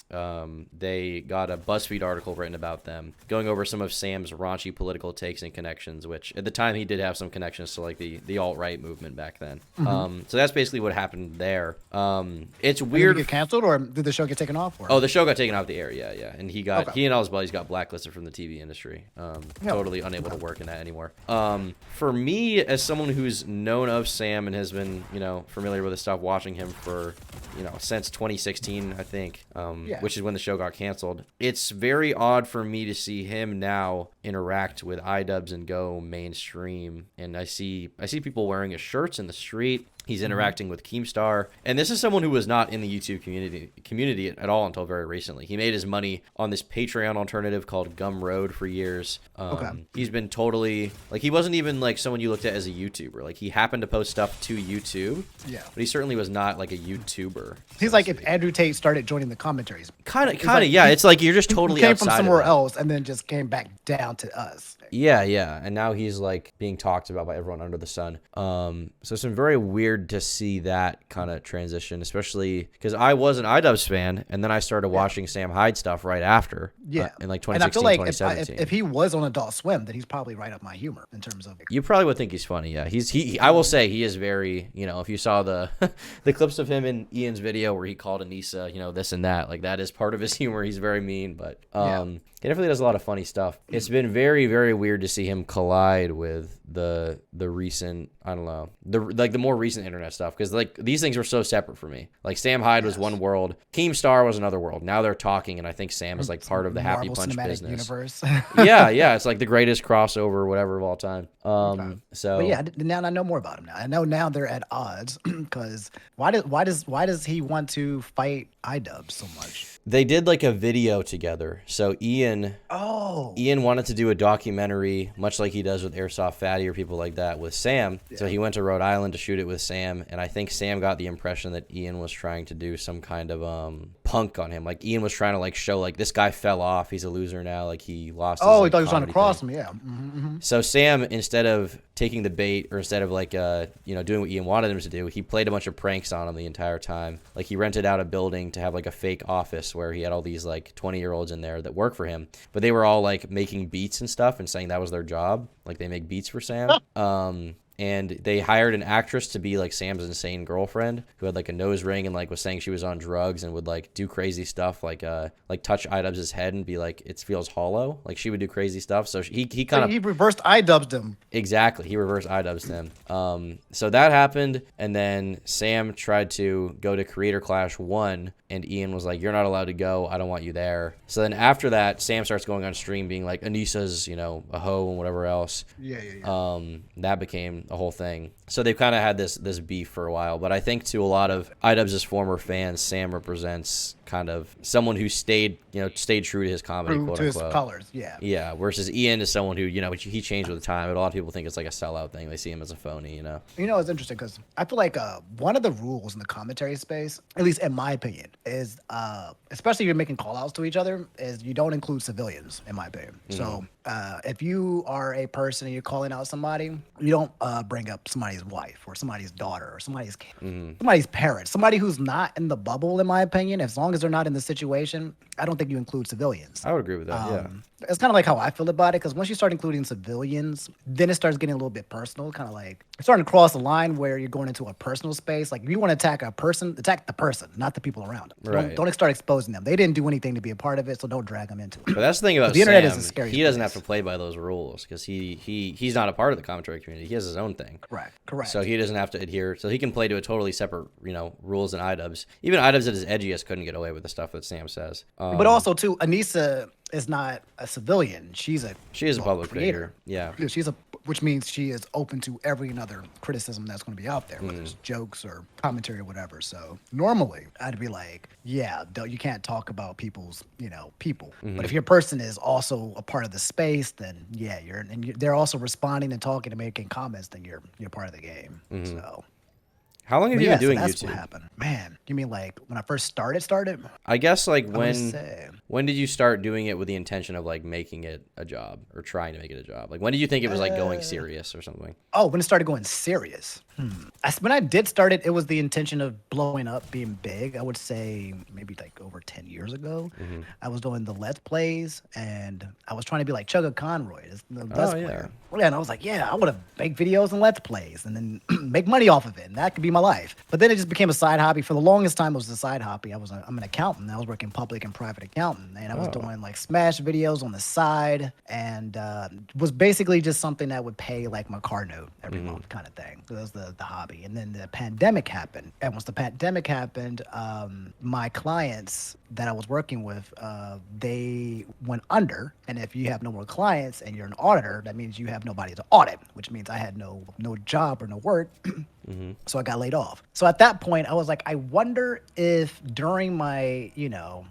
they got a BuzzFeed article written about them, going over some of Sam's raunchy political takes and connections, which at the time he did have some connections to like the alt-right movement back then. So that's basically what happened there. It's weird. Did he get canceled, or did the show get taken off? Or? Oh, the show got taken off the air, yeah. And he and all his buddies got blacklisted from the TV industry. Totally unable to work in that anymore. For me, as someone who's known of Sam and has been, familiar with his stuff, watching him for, since 2016, I think, which is when the show got canceled. It's very odd for me to see him now interact with iDubbbz and go mainstream. And I see people wearing his shirts in the street. He's interacting with Keemstar. And this is someone who was not in the YouTube community at all until very recently. He made his money on this Patreon alternative called Gumroad for years. He's been totally, he wasn't even like someone you looked at as a YouTuber. Like, he happened to post stuff to YouTube. Yeah. But he certainly was not like a YouTuber. He's like if Andrew Tate started joining the commentaries. Kind of, yeah. It's like you're just totally came outside from somewhere of else and then just came back down to us. Yeah. And now he's like being talked about by everyone under the sun. So it's been very weird to see that kind of transition, especially because I was an iDubbbz fan, and then I started watching Sam Hyde stuff right after. In like 2016, and I feel like 2017. if he was on Adult Swim, then he's probably right up my humor in terms of. You probably would think he's funny, yeah. I will say he is very, if you saw the the clips of him in Ian's video where he called Anissa, this and that, like that is part of his humor. He's very mean, but he definitely does a lot of funny stuff. It's been very, very weird to see him collide with the recent, I don't know, the more recent internet stuff, because like these things were so separate for me. Like Sam Hyde was one world, Keemstar was another world. Now they're talking, and I think Sam is like part of the Happy Marvel Punch Cinematic business. Universe. yeah, it's like the greatest crossover whatever of all time. So but yeah, now I know more about him now. I know now they're at odds because why does he want to fight iDubbbz so much? They did like a video together. So Ian wanted to do a documentary, much like he does with Airsoft Fatty or people like that, with Sam. Yeah. So he went to Rhode Island to shoot it with Sam, and I think Sam got the impression that Ian was trying to do some kind of punk on him. Like Ian was trying to like show like this guy fell off, he's a loser now, like he lost. He thought he was trying to cross him, yeah. So Sam, instead of taking the bait, or instead of like doing what Ian wanted him to do, he played a bunch of pranks on him the entire time. Like he rented out a building to have like a fake office where he had all these like 20-year-olds in there that work for him, but they were all like making beats and stuff and saying that was their job, like they make beats for Sam. and they hired an actress to be like Sam's insane girlfriend who had like a nose ring and like was saying she was on drugs and would like do crazy stuff like touch iDubbbz's head and be like it feels hollow. Like she would do crazy stuff. So he kind of he reversed iDubbbz'd him. exactly, he reversed iDubbbz'd him. So that happened, and then Sam tried to go to Creator Clash 1, and Ian was like, "You're not allowed to go. I don't want you there." So then after that, Sam starts going on stream being like, "Anissa's, a hoe and whatever else." Yeah. That became a whole thing. So they've kind of had this beef for a while. But I think to a lot of iDubbbz's former fans, Sam represents kind of someone who stayed true to his comedy, quote To his unquote. colors, yeah. Yeah, versus Ian is someone who, he changed with the time, but a lot of people think it's like a sellout thing. They see him as a phony, It's interesting because I feel like one of the rules in the commentary space, at least in my opinion, is especially if you're making call outs to each other, is you don't include civilians, in my opinion. So if you are a person and you're calling out somebody, you don't bring up somebody's wife or somebody's daughter or somebody's parents, somebody who's not in the bubble, in my opinion. As long as they're not in the situation, I don't think you include civilians. I would agree with that, yeah. It's kind of like how I feel about it, because once you start including civilians, then it starts getting a little bit personal, kind of like it's starting to cross the line where you're going into a personal space. Like if you want to attack a person, attack the person, not the people around them. Right. Don't start exposing them. They didn't do anything to be a part of it, so don't drag them into it. But that's the thing about The internet Sam. is a scary He doesn't place. have to play by those rules because he's not a part of the commentary community. He has his own thing. Correct. So he doesn't have to adhere. So he can play to a totally separate, rules than iDubbbz. Even iDubbbz at his edgiest couldn't get away with the stuff that Sam says. But also too, Anissa is not a civilian. She is a public creator. figure. Yeah. Which means she is open to every and other criticism that's going to be out there, whether it's jokes or commentary or whatever. So normally I'd be like, yeah, you can't talk about people's, people. But if your person is also a part of the space, then yeah, they're also responding and talking and making comments, then you're part of the game. So. How long have you been doing that's YouTube? What happened. Man, you mean like when I first started? I guess like say. when did you start doing it with the intention of like making it a job or trying to make it a job? Like when did you think it was like going serious or something? Oh, when it started going serious. When I did start it, it was the intention of blowing up, being big. I would say maybe like over 10 years ago. I was doing the Let's Plays, and I was trying to be like Chugga Conroy, the Let's Player. Yeah, and I was like, yeah, I want to make videos and Let's Plays and then make money off of it, and that could be my life. But then it just became a side hobby. For the longest time, it was a side hobby. I'm an accountant. I was working public and private accountant, and I was doing like Smash videos on the side, and was basically just something that would pay like my car note every month, kind of thing. So that was the hobby. And then the pandemic happened, and once the pandemic happened, my clients that I was working with, they went under. And if you have no more clients and you're an auditor, that means you have nobody to audit, which means I had no job or no work. So I got laid off. So at that point, I was like, I wonder if during my,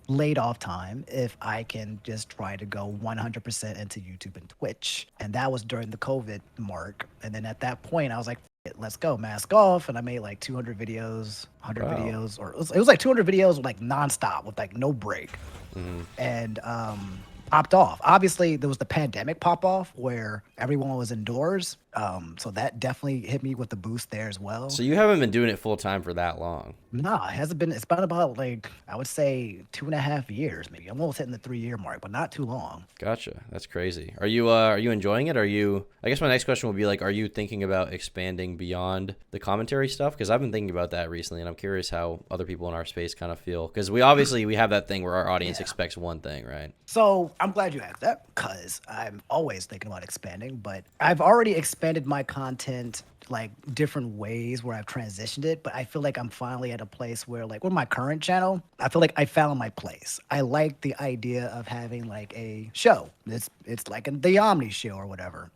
laid off time, if I can just try to go 100% into YouTube and Twitch. And that was during the COVID mark. And then at that point, I was like, let's go, mask off. And I made like 200 videos, 100 videos, or it was like 200 videos like nonstop with like no break. And popped off. Obviously, there was the pandemic pop off where everyone was indoors. So that definitely hit me with the boost there as well. So you haven't been doing it full time for that long? No, it hasn't been. It's been about like, I would say 2.5 years, maybe. I'm almost hitting the 3-year mark, but not too long. Gotcha. That's crazy. Are you enjoying it? I guess my next question would be like, are you thinking about expanding beyond the commentary stuff? Because I've been thinking about that recently, and I'm curious how other people in our space kind of feel. Because we have that thing where our audience expects one thing, right? So I'm glad you asked that, because I'm always thinking about expanding, but I've already expanded my content like different ways where I've transitioned it, but I feel like I'm finally at a place where, like with my current channel, I feel like I found my place. I like the idea of having like a show. It's like the Omni show or whatever,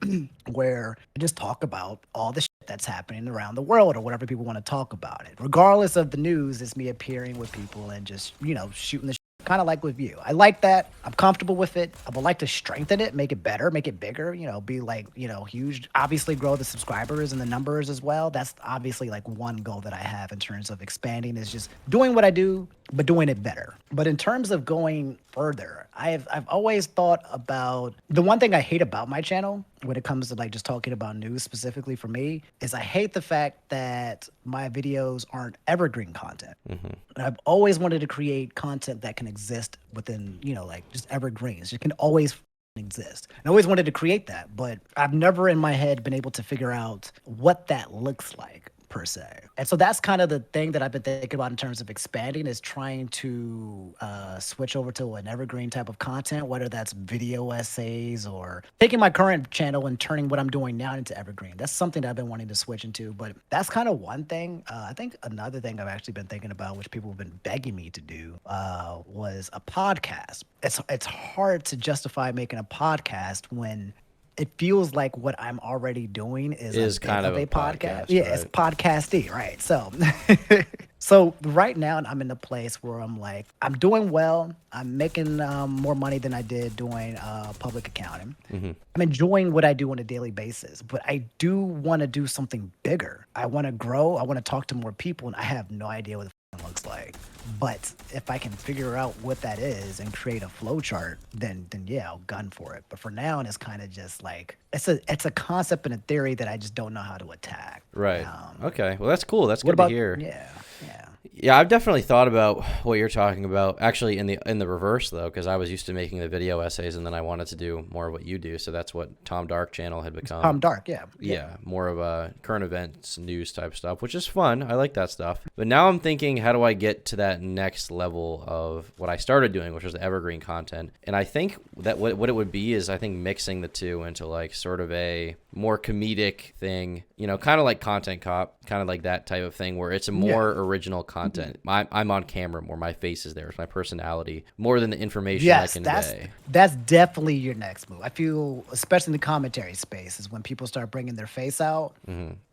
where I just talk about all the shit that's happening around the world or whatever people want to talk about it. Regardless of the news, it's me appearing with people and just, shooting the kind of like with you. I like that. I'm comfortable with it. I would like to strengthen it, make it better, make it bigger, be like, huge, obviously grow the subscribers and the numbers as well. That's obviously like one goal that I have in terms of expanding, is just doing what I do, but doing it better. But in terms of going further, I've always thought about, the one thing I hate about my channel when it comes to like just talking about news specifically for me, is I hate the fact that my videos aren't evergreen content. And I've always wanted to create content that can exist within, like just evergreens. You can always exist. And I always wanted to create that, but I've never in my head been able to figure out what that looks like per se. And so that's kind of the thing that I've been thinking about in terms of expanding is trying to switch over to an evergreen type of content, whether that's video essays or taking my current channel and turning what I'm doing now into evergreen. That's something that I've been wanting to switch into, but that's kind of one thing. I think another thing I've actually been thinking about, which people have been begging me to do, was a podcast. It's hard to justify making a podcast when it feels like what I'm already doing is Is a bit kind of of a a podcast. podcast, Yeah, it's right? podcasty, right? So, so right now I'm in a place where I'm like, I'm doing well. I'm making more money than I did doing public accounting. Hmm. I'm enjoying what I do on a daily basis, but I do want to do something bigger. I want to grow. I want to talk to more people, and I have no idea what the looks like. But if I can figure out what that is and create a flow chart, then yeah, I'll gun for it. But for now, it's kind of just like it's a concept and a theory that I just don't know how to attack. Right. Um, Okay. Well, that's cool. That's what good to about hear. yeah. Yeah, I've definitely thought about what you're talking about. Actually, in the reverse though, because I was used to making the video essays, and then I wanted to do more of what you do. So that's what Tom Dark channel had become. Dark, yeah. Yeah, more of a current events, news type stuff, which is fun. I like that stuff. But now I'm thinking, how do I get to that next level of what I started doing, which was the evergreen content? And I think that what it would be is I think mixing the two into like sort of a more comedic thing, kind of like Content Cop, kind of like that type of thing where it's a more original content. I'm on camera more. My face is there. It's my personality more than the information Yes, I that's convey. that's definitely your next move. I feel, especially in the commentary space, is when people start bringing their face out.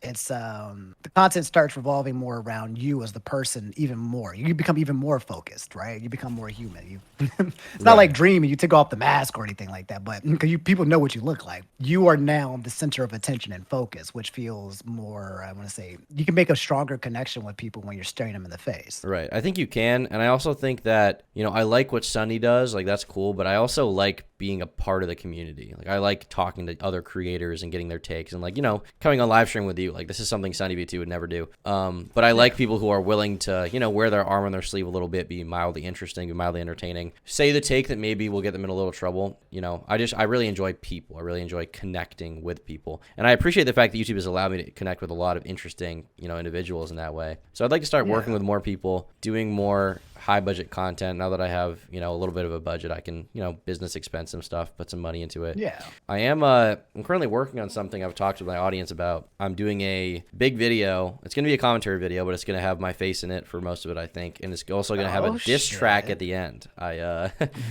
It's the content starts revolving more around you as the person even more. You become even more focused, right? You become more human. It's not like Right. Dream and you take off the mask or anything like that, but because people know what you look like, you are now the center of attention and focus, which feels more. I want to say you can make a stronger connection with people when you're staring them in the face. Right. I think you can. And I also think that, I like what Sunny does. Like, that's cool. But I also like being a part of the community. Like, I like talking to other creators and getting their takes and, like, coming on live stream with you. Like, this is something Sunny B2 would never do. But I like people who are willing to, wear their arm on their sleeve a little bit, be mildly interesting, be mildly entertaining, say the take that maybe will get them in a little trouble. I really enjoy people. I really enjoy connecting with people. And I appreciate the fact that YouTube has allowed me to connect with a lot of interesting, individuals in that way. So I'd like to start working with more people, doing more high budget content. Now that I have, a little bit of a budget, I can, business expense some stuff, put some money into it. Yeah. I'm currently working on something I've talked to my audience about. I'm doing a big video. It's going to be a commentary video, but it's going to have my face in it for most of it, I think. And it's also going to have a Oh, diss track shit. at the end.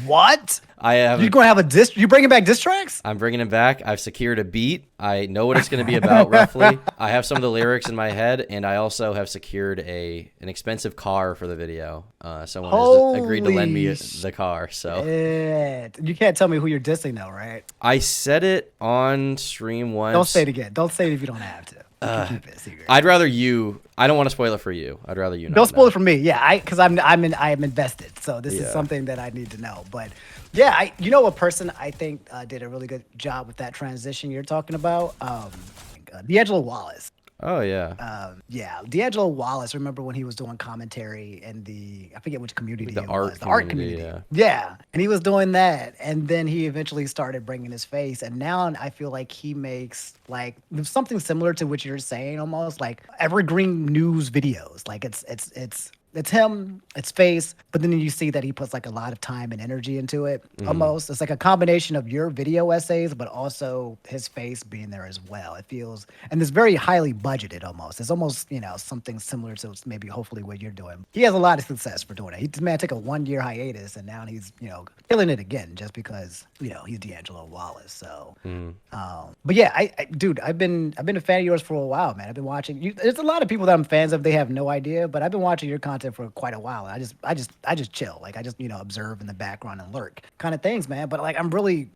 What? I have You're gonna have a diss? You bringing back diss tracks? I'm bringing it back. I've secured a beat. I know what it's going to be about roughly. I have some of the lyrics in my head, and I also have secured an expensive car for the video. Someone has agreed to lend me Holy the car. So shit. You can't tell me who you're dissing though, right? I said it on stream once. Don't say it again. Don't say it if you don't have to. You can keep it secret. I'd rather you. I don't want to spoil it for you. I'd rather you not Don't spoil know. it for me. Yeah, because I am invested. So this is Yeah. something that I need to know. But yeah, a person I think did a really good job with that transition you're talking about. D'Angelo Wallace. Oh yeah. Yeah, D'Angelo Wallace. Remember when he was doing commentary in I forget which community The it art was. The art community, community. Yeah, and he was doing that, and then he eventually started bringing his face, and now I feel like he makes like something similar to what you're saying, almost like evergreen news videos. Like it's him, it's face, but then you see that he puts like a lot of time and energy into it. Almost, it's like a combination of your video essays, but also his face being there as well. It feels, and it's very highly budgeted. Almost, it's almost something similar to maybe hopefully what you're doing. He has a lot of success for doing it. This man took a 1 year hiatus, and now he's killing it again just because he's D'Angelo Wallace. So, but yeah, dude, I've been a fan of yours for a while, man. I've been watching you. There's a lot of people that I'm fans of. They have no idea, but I've been watching your content for quite a while. And I just chill. Like I just observe in the background and lurk kind of things, man. But like I'm really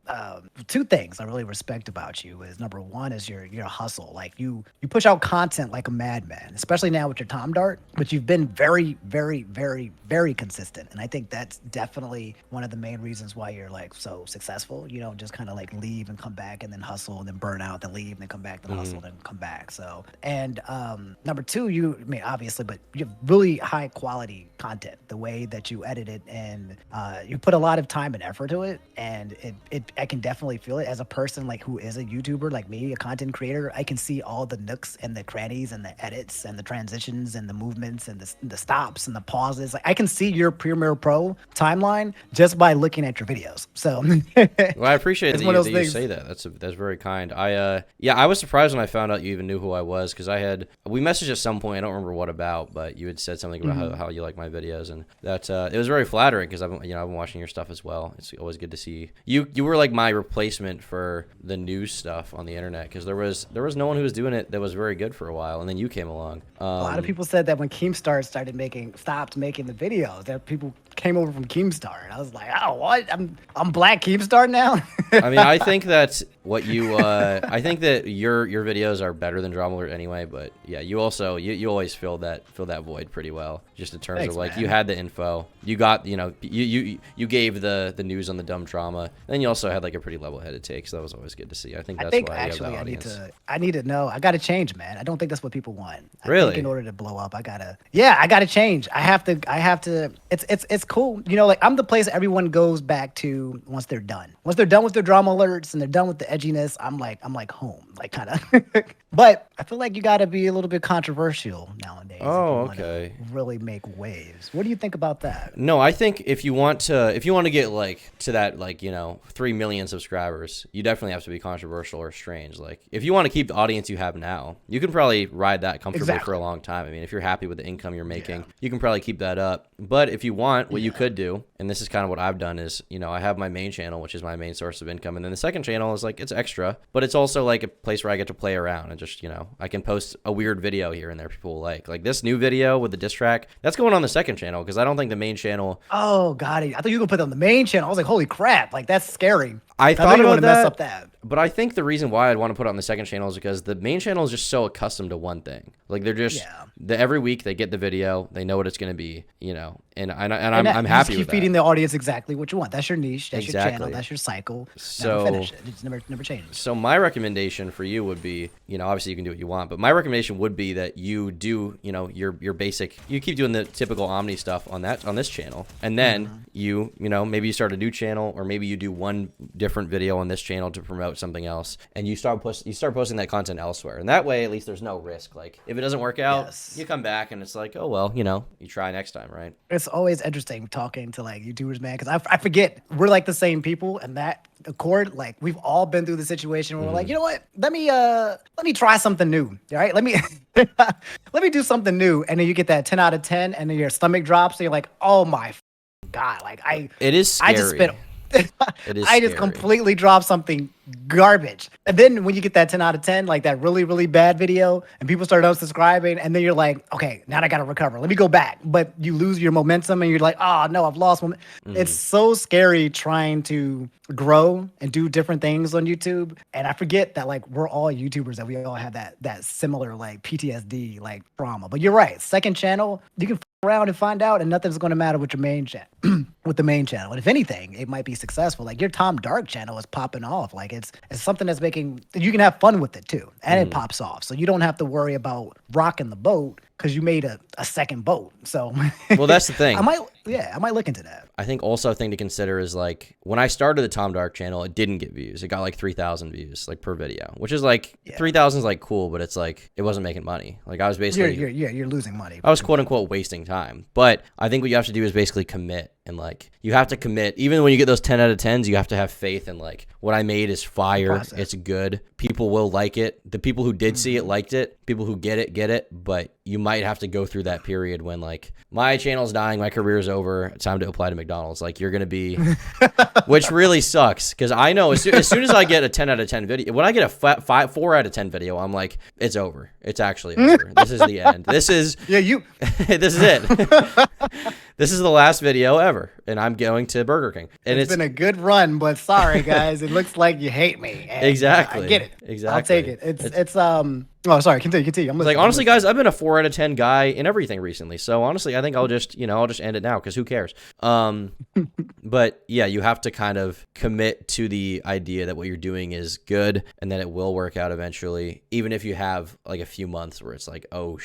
two things I really respect about you is number one is your hustle. Like you push out content like a madman, especially now with your Tom Dart. But you've been very, very, very, very consistent, and I think that's definitely one of the main reasons why you're like so successful. You don't just kind of like leave and come back and then hustle and then burn out, then leave and then come back, then hustle, then come back. So and number two, I mean obviously, but you have really high quality content. The way that you edit it, and you put a lot of time and effort to it, and I can definitely feel it as a person like who is a YouTuber like me, a content creator. I can see all the nooks and the crannies and the edits and the transitions and the movements and the stops and the pauses. Like I can see your Premiere Pro timeline just by looking at your videos. So Well, I appreciate it's that one of you those say things. that. That's very kind. Yeah, I was surprised when I found out you even knew who I was, because we messaged at some point. I don't remember what about, but you had said something about how you like my videos, and that it was very flattering, because I've been watching your stuff as well. It's always good to see you. You were like my replacement for the news stuff on the internet, because there was no one who was doing it that was very good for a while, and then you came along. A lot of people said that when Keemstar stopped making the videos, that people came over from Keemstar, and I was like, oh, what? I'm Black Keemstar now. I mean, I think that's what you. I think that your videos are better than Drama Alert anyway. But yeah, you also you always fill that void pretty well. Just in terms Thanks, of like man. you had the info, you got you gave the news on the dumb trauma, then you also had like a pretty level-headed take. So that was always good to see. I think that's why Actually you have that I need audience. I need to know. I got to change, man. I don't think that's what people want. I Really? think in order to blow up, I gotta change. I have to. It's cool. You know, like I'm the place everyone goes back to once they're done. Once they're done with their drama alerts and they're done with the edginess, I'm like home, like kind of. But I feel like you got to be a little bit controversial nowadays. If Oh, you wanna okay. Really make waves. What do you think about that? No, I think if you want to get like to that 3 million subscribers, you definitely have to be controversial or strange. Like if you want to keep the audience you have now, you can probably ride that comfortably for a long time. I mean, if you're happy with the income you're making, you can probably keep that up. But if you want, what you could do, and this is kind of what I've done, is I have my main channel, which is my main source of income, and then the second channel is like it's extra, but it's also like a place where I get to play around and just I can post a weird video here and there people will like this new video with the diss track that's going on the second channel, because I don't think the main channel. Oh, got it. I thought you were gonna put it on the main channel. I was like, holy crap! Like that's scary. I thought thought you about want to mess that, up that. but I think the reason why I'd want to put it on the second channel is because the main channel is just so accustomed to one thing. Like they're just every week they get the video, they know what it's going to be, and I'm you happy just with keep that. feeding the audience exactly what you want. That's your niche. That's your channel. Exactly. That's your cycle. So- never finish it. It's never changes. So my recommendation for you would be, obviously you can do what you want, but my recommendation would be that you do, your basic, you keep doing the typical Omni stuff on this channel, and then maybe you start a new channel, or maybe you do one different video on this channel to promote something else, and you start posting that content elsewhere, and that way at least there's no risk. Like if it doesn't work out, you come back and it's like, oh well, you try next time, right? It's always interesting talking to like YouTubers, man, because I forget we're like the same people, and that accord, like we've all been through the situation where we're like, you know what? Let me try something new. All right, let me let me do something new, and then you get that 10 out of 10, and then your stomach drops, and you're like, oh my God, like it is scary. I just spent. It is I just scary. completely dropped something garbage. And then when you get that 10 out of 10, like that really, really bad video, and people start unsubscribing, and then you're like, okay, now I got to recover. Let me go back. But you lose your momentum, and you're like, oh, no, I've lost momentum. It's so scary trying to grow and do different things on YouTube. And I forget that, like, we're all YouTubers, that we all have that similar, like, PTSD, like, trauma. But you're right. Second channel, you can around and find out, and nothing's going to matter with your main channel. With the main channel, and if anything, it might be successful. Like your Tom Dark channel is popping off. Like it's something that's making you can have fun with it too, and it pops off. So you don't have to worry about rocking the boat because you made a second boat. So Well, that's the thing. I might look into that. I think also a thing to consider is like when I started the Tom Dark channel, it didn't get views. It got like 3,000 views like per video, which is like 3,000 is like cool, but it's like it wasn't making money. Like I was basically You're losing money. I was quote unquote wasting time. But I think what you have to do is basically commit, and like you have to commit. Even when you get those 10 out of 10s, you have to have faith in like what I made is fire. It's good. People will like it. The people who did see it liked it. People who get it. But you might have to go through that period when like my channel's dying, my career's over, it's time to apply to McDonald's. Like you're gonna be, which really sucks because I know as soon as I get a 10 out of 10 video, when I get a 4 out of 10 video, I'm like, it's over. It's actually over. This is the end. This is this is it. This is the last video ever, and I'm going to Burger King. And it's been a good run, but sorry guys, it looks like you hate me. And, exactly. I get it. Exactly. I'll take it. It's Oh, sorry. Continue. I'm honestly, guys, I've been a 4 out of 10 guy in everything recently. So honestly, I think I'll just end it now because who cares? But yeah, you have to kind of commit to the idea that what you're doing is good and that it will work out eventually, even if you have like a few months where it's like, oh,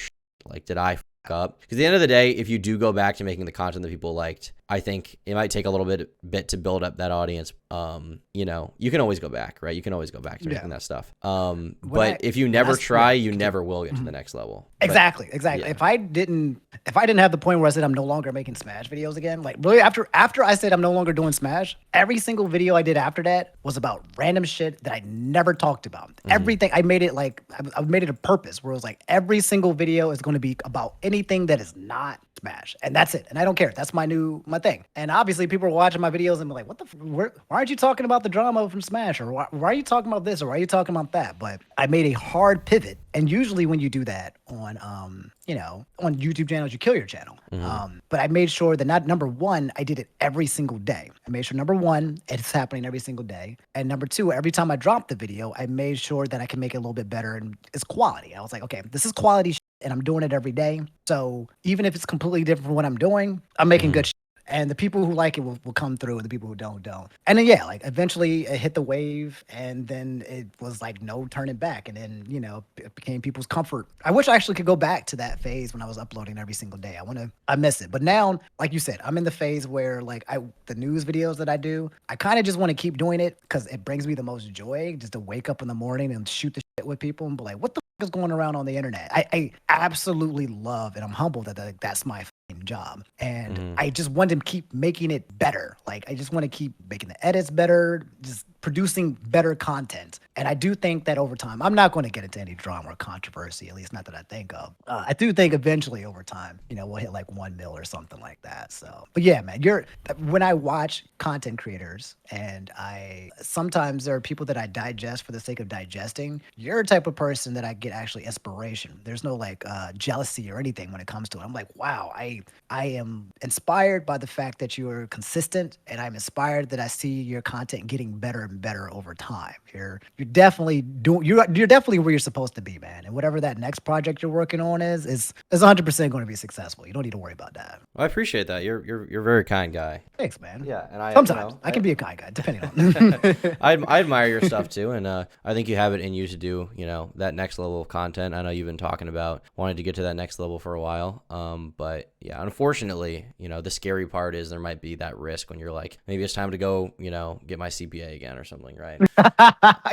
like did I up. Because at the end of the day, if you do go back to making the content that people liked, I think it might take a little bit to build up that audience. You know, you can always go back, right? You can always go back to making that stuff. But if you never try, you never will get to the next level. Exactly. Yeah. If I didn't have the point where I said I'm no longer making Smash videos again, like really after I said I'm no longer doing Smash, every single video I did after that was about random shit that I never talked about. Everything I made it like I made it a purpose where it was like every single video is going to be about anything that is not Smash, and that's it. And I don't care. That's my thing. And obviously, people are watching my videos and be like, "What the? Why aren't you talking about the drama from Smash? Or why are you talking about this? Or why are you talking about that?" But I made a hard pivot. And usually, when you do that on on YouTube channels, you kill your channel. But I made sure that number one, I did it every single day. I made sure number one, it's happening every single day, and number two, every time I dropped the video, I made sure that I can make it a little bit better and it's quality. I was like, okay, this is quality. And I'm doing it every day. So even if it's completely different from what I'm doing, I'm making good shit. And the people who like it will come through, and the people who don't. And then like eventually it hit the wave, and then it was like no turning back. And then it became people's comfort. I wish I actually could go back to that phase when I was uploading every single day. I miss it. But now, like you said, I'm in the phase where like the news videos that I do, I kind of just want to keep doing it because it brings me the most joy just to wake up in the morning and shoot the shit with people and be like, what the is going around on the internet. I absolutely love, and I'm humbled that that's my job. And I just want to keep making it better. Like I just want to keep making the edits better, just producing better content. And I do think that over time, I'm not going to get into any drama or controversy, at least not that I think of. I do think eventually over time, we'll hit like 1 mil or something like that. So, but yeah, man, when I watch content creators, and sometimes there are people that I digest for the sake of digesting, you're a type of person that I get actually inspiration. There's no like jealousy or anything when it comes to it. I'm like, wow, I am inspired by the fact that you are consistent, and I'm inspired that I see your content getting better and better over time. You're definitely you're definitely where you're supposed to be, man. And whatever that next project you're working on is 100% going to be successful. You don't need to worry about that. Well, I appreciate that. You're a very kind guy. Thanks, man. Yeah, and sometimes I can be a kind guy, depending on. I admire your stuff too, and I think you have it in you to do that next level of content. I know you've been talking about wanting to get to that next level for a while, but yeah, unfortunately, the scary part is there might be that risk when you're like, maybe it's time to go, get my CPA again or something, right?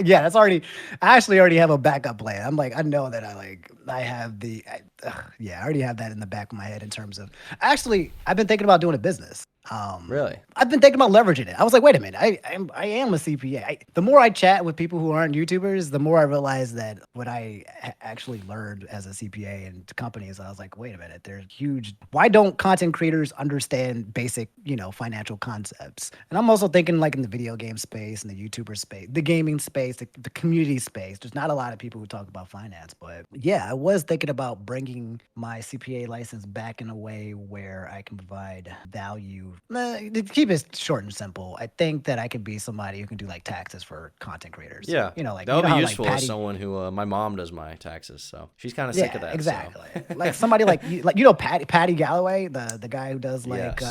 Yeah, I actually already have a backup plan. I'm like, I know that I have I already have that in the back of my head in terms of, actually, I've been thinking about doing a business. Really? I've been thinking about leveraging it. I was like, wait a minute, I am a CPA. The more I chat with people who aren't YouTubers, the more I realize that what I actually learned as a CPA and companies, I was like, wait a minute, there's huge. Why don't content creators understand basic, financial concepts? And I'm also thinking like in the video game space and the YouTuber space, the gaming space, the community space. There's not a lot of people who talk about finance, but yeah, I was thinking about bringing my CPA license back in a way where I can provide value. To keep it short and simple, I think that I could be somebody who can do like taxes for content creators. Yeah, like that would be useful like as someone who my mom does my taxes, so she's kind of sick of that. Exactly. So. Like somebody like Patty Galloway, the guy who does like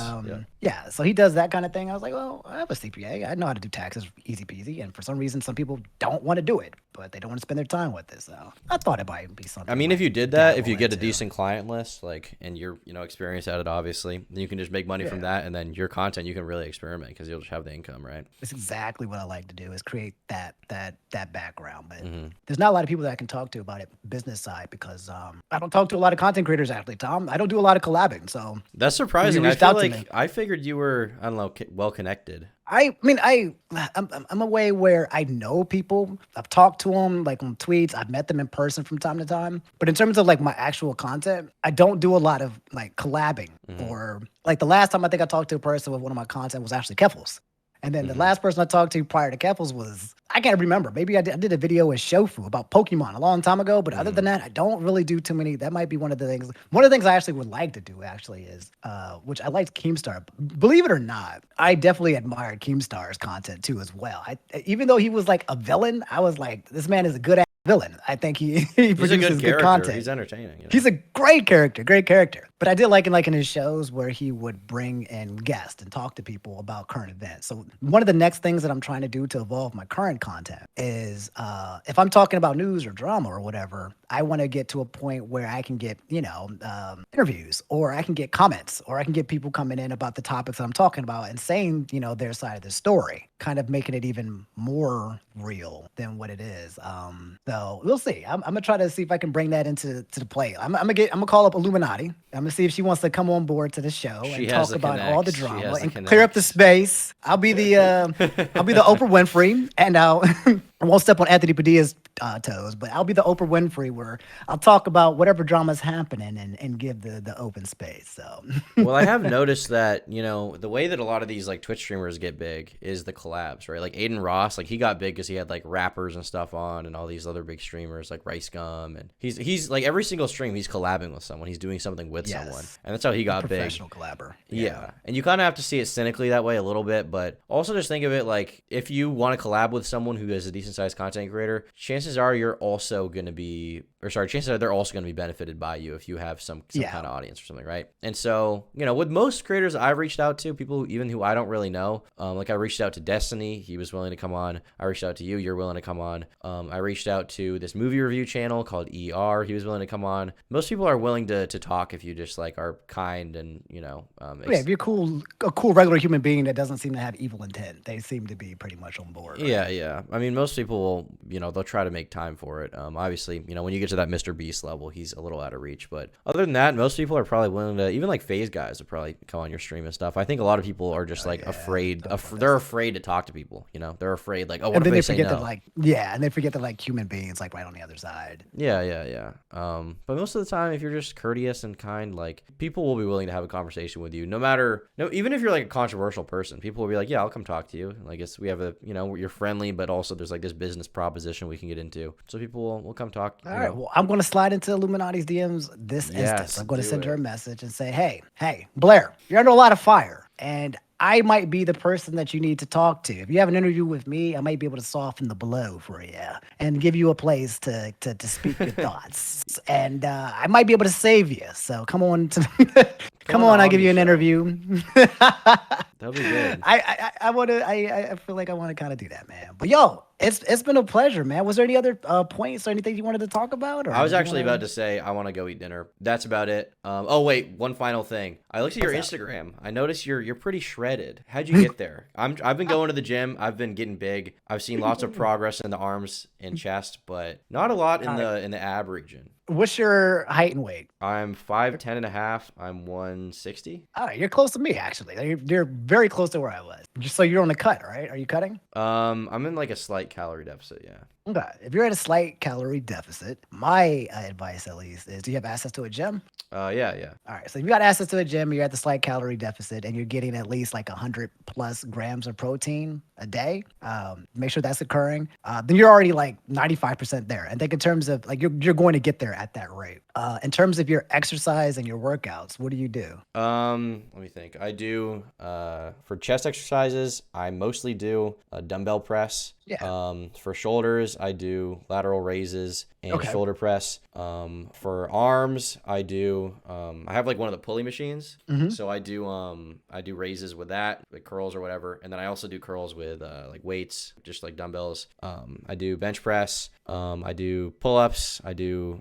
yes. So he does that kind of thing. I was like, well, I have a CPA. I know how to do taxes easy peasy, and for some reason, some people don't want to do it, but they don't want to spend their time with it. So I thought it might be something. I mean, if you did that, if you get a decent client list, like, and you're experienced at it, obviously, then you can just make money from that, and then your content you can really experiment because you'll just have the income, right? That's exactly what I like to do, is create that background. But there's not a lot of people that I can talk to about it business side, because I don't talk to a lot of content creators actually, Tom. I don't do a lot of collabing, so that's surprising. I feel like I figured you were, I don't know, well connected. I mean, I'm a way where I know people. I've talked to them like on tweets. I've met them in person from time to time. But in terms of like my actual content, I don't do a lot of like collabing, or like the last time I think I talked to a person with one of my content was actually Keffels. And then the last person I talked to prior to Keffels was, I can't remember. Maybe I did a video with Shofu about Pokemon a long time ago. But other than that, I don't really do too many. That might be one of the things. One of the things I actually would like to do actually is, which I liked Keemstar. Believe it or not, I definitely admired Keemstar's content too as well. Even though he was like a villain, I was like, this man is a good villain. I think he produces good content. He's entertaining. He's a great character. But I did like in his shows where he would bring in guests and talk to people about current events. So one of the next things that I'm trying to do to evolve my current content is, if I'm talking about news or drama or whatever, I want to get to a point where I can get, interviews, or I can get comments, or I can get people coming in about the topics that I'm talking about and saying, their side of the story, kind of making it even more real than what it is. So we'll see. I'm gonna try to see if I can bring that into the play. I'm gonna call up Illuminati. I'm gonna see if she wants to come on board to the show She and has talk the about all the connects. She drama has the and clear up the connects. space. I'll be the Oprah Winfrey, and I won't step on Anthony Padilla's toes, but I'll be the Oprah Winfrey, where I'll talk about whatever drama's happening and give the open space. So Well, I have noticed that, the way that a lot of these like Twitch streamers get big is the collabs, right? Like Aiden Ross, like he got big because he had like rappers and stuff on, and all these other big streamers like Rice Gum, and he's like every single stream he's collabing with someone, he's doing something with someone, and that's how he got big. Professional collabor. Yeah. And you kind of have to see it cynically that way a little bit, but also just think of it like if you want to collab with someone who is a decent sized content creator, chances are you're also going to be, chances are they're also going to be benefited by you if you have some kind of audience or something, right? And so, with most creators I've reached out to, people who I don't really know, like I reached out to Destiny, he was willing to come on. I reached out to you, you're willing to come on. I reached out to this movie review channel called ER, he was willing to come on. Most people are willing to talk if you just like are kind and, if you're a cool regular human being that doesn't seem to have evil intent, they seem to be pretty much on board. Right? Yeah. I mean, most people will, they'll try to make time for it. Obviously, when you get to that Mr. Beast level, he's a little out of reach. But other than that, most people are probably willing to, even like FaZe guys would probably come on your stream and stuff. I think a lot of people are just afraid. They're afraid to talk to people. They're afraid like, oh, what if they say no? And they forget that like human beings like right on the other side. Yeah. But most of the time, if you're just courteous and kind, like people will be willing to have a conversation with you, even if you're like a controversial person, people will be like, yeah, I'll come talk to you. I guess we have you're friendly, but also there's like this business proposition we can get into. So people will come talk. All right. Well, I'm going to slide into Illuminati's DMs this instance. I'm going to send her a message and say, hey, Blair, you're under a lot of fire, and I might be the person that you need to talk to. If you have an interview with me, I might be able to soften the blow for you and give you a place to speak your thoughts. And I might be able to save you. So come on, I'll give you an interview. That'll be good. I feel like I want to kind of do that, man. But yo, it's been a pleasure, man. Was there any other points or anything you wanted to talk about? Or I was actually about to say I want to go eat dinner. That's about it. Oh wait, one final thing. I looked at your Instagram. I noticed you're pretty shredded. How'd you get there? I've been going to the gym. I've been getting big. I've seen lots of progress in the arms and chest, but not a lot in the ab region. What's your height and weight? I'm 5'10" and a half. I'm 160. All right, you're close to me actually. You're very close to where I was. So you're on the cut, right? Are you cutting? I'm in like a slight calorie deficit, yeah. Okay. If you're at a slight calorie deficit, my advice at least is, do you have access to a gym? Yeah. All right. So if you got access to a gym, you're at the slight calorie deficit, and you're getting at least like 100 plus grams of protein a day. Make sure that's occurring. Then you're already like 95% there. And think in terms of like you're going to get there at that rate. In terms of your exercise and your workouts, what do you do? Let me think. I do for chest exercises, I mostly do a dumbbell press. Yeah. For shoulders, I do lateral raises and shoulder press. For arms, I do I have like one of the pulley machines. So I do raises with that, like curls or whatever. And then I also do curls with like weights, just like dumbbells. I do bench press. I do pull-ups. I do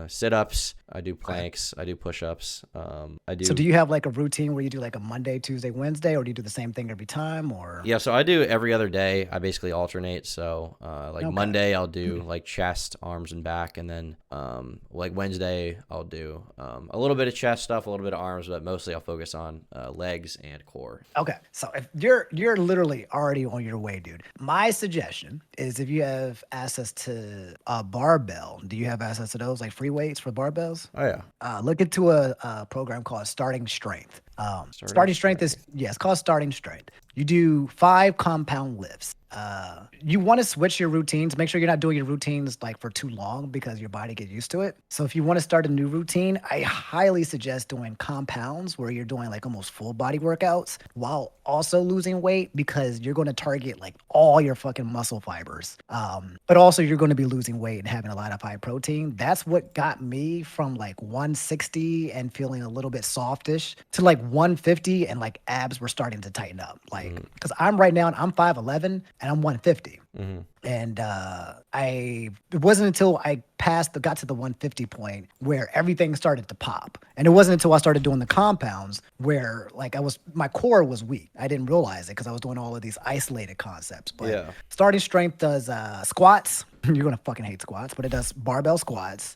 sit-ups. I do planks. I do push-ups. So do you have like a routine where you do like a Monday, Tuesday, Wednesday, or do you do the same thing every time? Or yeah, so I do every other day. I basically alternate. So Monday I'll do like chest, arms, and back, and then like Wednesday I'll do a little bit of chest stuff, a little bit of arms, but mostly I'll focus on legs and core. Okay, so if you're literally already on your way, dude. My suggestion is if you have access to a barbell, do you have access to those like free weights for barbells? Oh yeah. Look into a program called Starting Strength. Starting Strength is it's called Starting Strength. You do 5 compound lifts. You want to switch your routines. Make sure you're not doing your routines like for too long because your body gets used to it. So if you want to start a new routine, I highly suggest doing compounds where you're doing like almost full body workouts while also losing weight, because you're going to target like all your fucking muscle fibers. But also you're going to be losing weight and having a lot of high protein. That's what got me from like 160 and feeling a little bit softish to like 150 and like abs were starting to tighten up. Like, because I'm right now, I'm 5'11 and I'm 150. And it wasn't until I got to the 150 point where everything started to pop. And it wasn't until I started doing the compounds where like my core was weak. I didn't realize it because I was doing all of these isolated concepts. But starting strength does squats. You're gonna fucking hate squats, but it does barbell squats,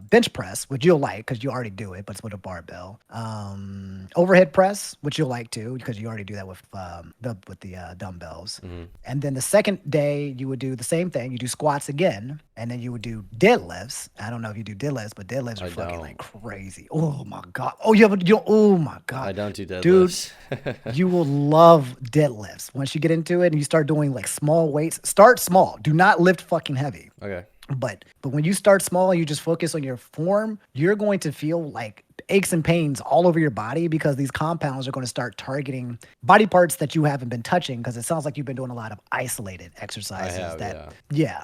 bench press, which you'll like because you already do it, but it's with a barbell. Overhead press, which you'll like too because you already do that with the dumbbells. And then the second day you would do the same thing. You do squats again, and then you would do deadlifts. I don't know if you do deadlifts, but deadlifts are fucking like crazy. Oh my god. Oh, oh my god. I don't do deadlifts. Dude, you will love deadlifts once you get into it and you start doing like small weights. Start small. Do not lift fucking heavy. Okay. But when you start small and you just focus on your form, you're going to feel like aches and pains all over your body because these compounds are going to start targeting body parts that you haven't been touching because it sounds like you've been doing a lot of isolated exercises.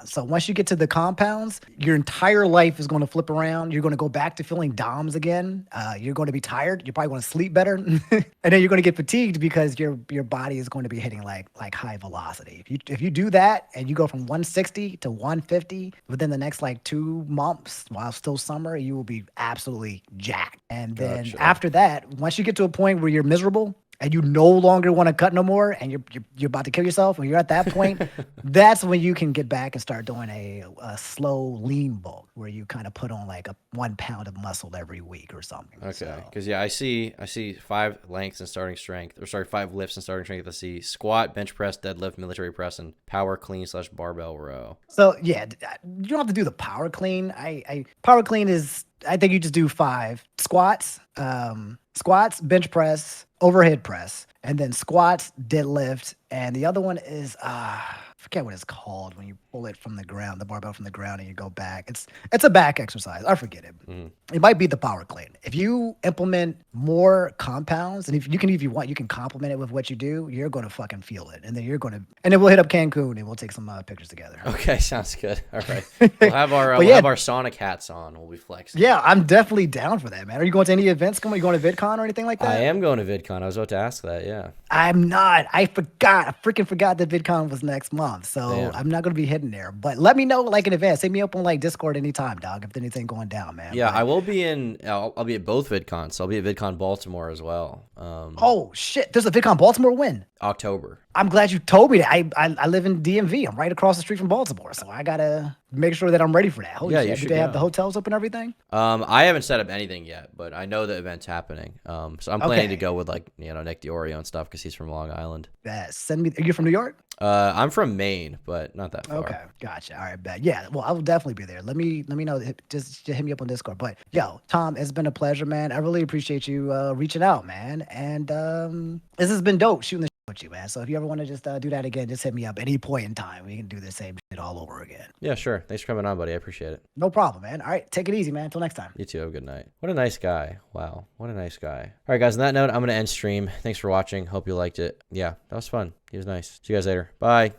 So once you get to the compounds, your entire life is going to flip around. You're going to go back to feeling DOMs again. You're going to be tired. You're probably going to sleep better. And then you're going to get fatigued because your body is going to be hitting like high velocity. If you do that and you go from 160 to 150 within the next like 2 months while still summer, you will be absolutely jacked. And then after that, once you get to a point where you're miserable and you no longer want to cut no more and you're about to kill yourself, when you're at that point, that's when you can get back and start doing a slow lean bulk where you kind of put on like 1 pound of muscle every week or something. Okay. Because I see 5 lengths and starting strength, or sorry, 5 lifts and starting strength. I see squat, bench press, deadlift, military press, and power clean / barbell row. So yeah, you don't have to do the power clean. Power clean is, I think you just do 5 squats, bench press, overhead press, and then squats, deadlift, and the other one is I forget what it's called when you pull it from the ground, the barbell from the ground, and you go back. It's a back exercise. I forget it. It might be the power clean. If you implement more compounds, and if you want, you can complement it with what you do. You're gonna fucking feel it, and then we'll hit up Cancun and we'll take some pictures together. Okay, sounds good. All right, we'll have our Sonic hats on. We'll be flexing. Yeah, I'm definitely down for that, man. Are you going to any events? Are you going to VidCon or anything like that? I am going to VidCon. I was about to ask that. Yeah. I'm not. I freaking forgot that VidCon was next month, so Damn. I'm not gonna be hitting there. But let me know like in advance. Hit me up on like Discord anytime, dog. If anything going down, man. Yeah, I will be I'll be at both VidCons. So I'll be at VidCon Baltimore as well. Oh shit! There's a VidCon Baltimore when? October. I'm glad you told me that. I live in DMV. I'm right across the street from Baltimore, so I gotta make sure that I'm ready for that. Holy shit! Do they have the hotels open and everything? I haven't set up anything yet, but I know the event's happening. So I'm planning to go with like Nick DiOrio and stuff because he's from Long Island. Send me. Are you from New York? I'm from Maine, but not that far. Okay, gotcha. All right, bet. Yeah, well, I will definitely be there. Let me know. Just hit me up on Discord. But yo, Tom, it's been a pleasure, man. I really appreciate you reaching out, man. And this has been dope shooting the with you, man. So if you ever want to just do that again, just hit me up any point in time. We can do the same shit all over again. Yeah, sure. Thanks for coming on, buddy. I appreciate it. No problem, man. All right, take it easy, man. Until next time. You too. Have a good night. What a nice guy. Wow. What a nice guy. All right, guys. On that note, I'm going to end stream. Thanks for watching. Hope you liked it. Yeah, that was fun. He was nice. See you guys later. Bye.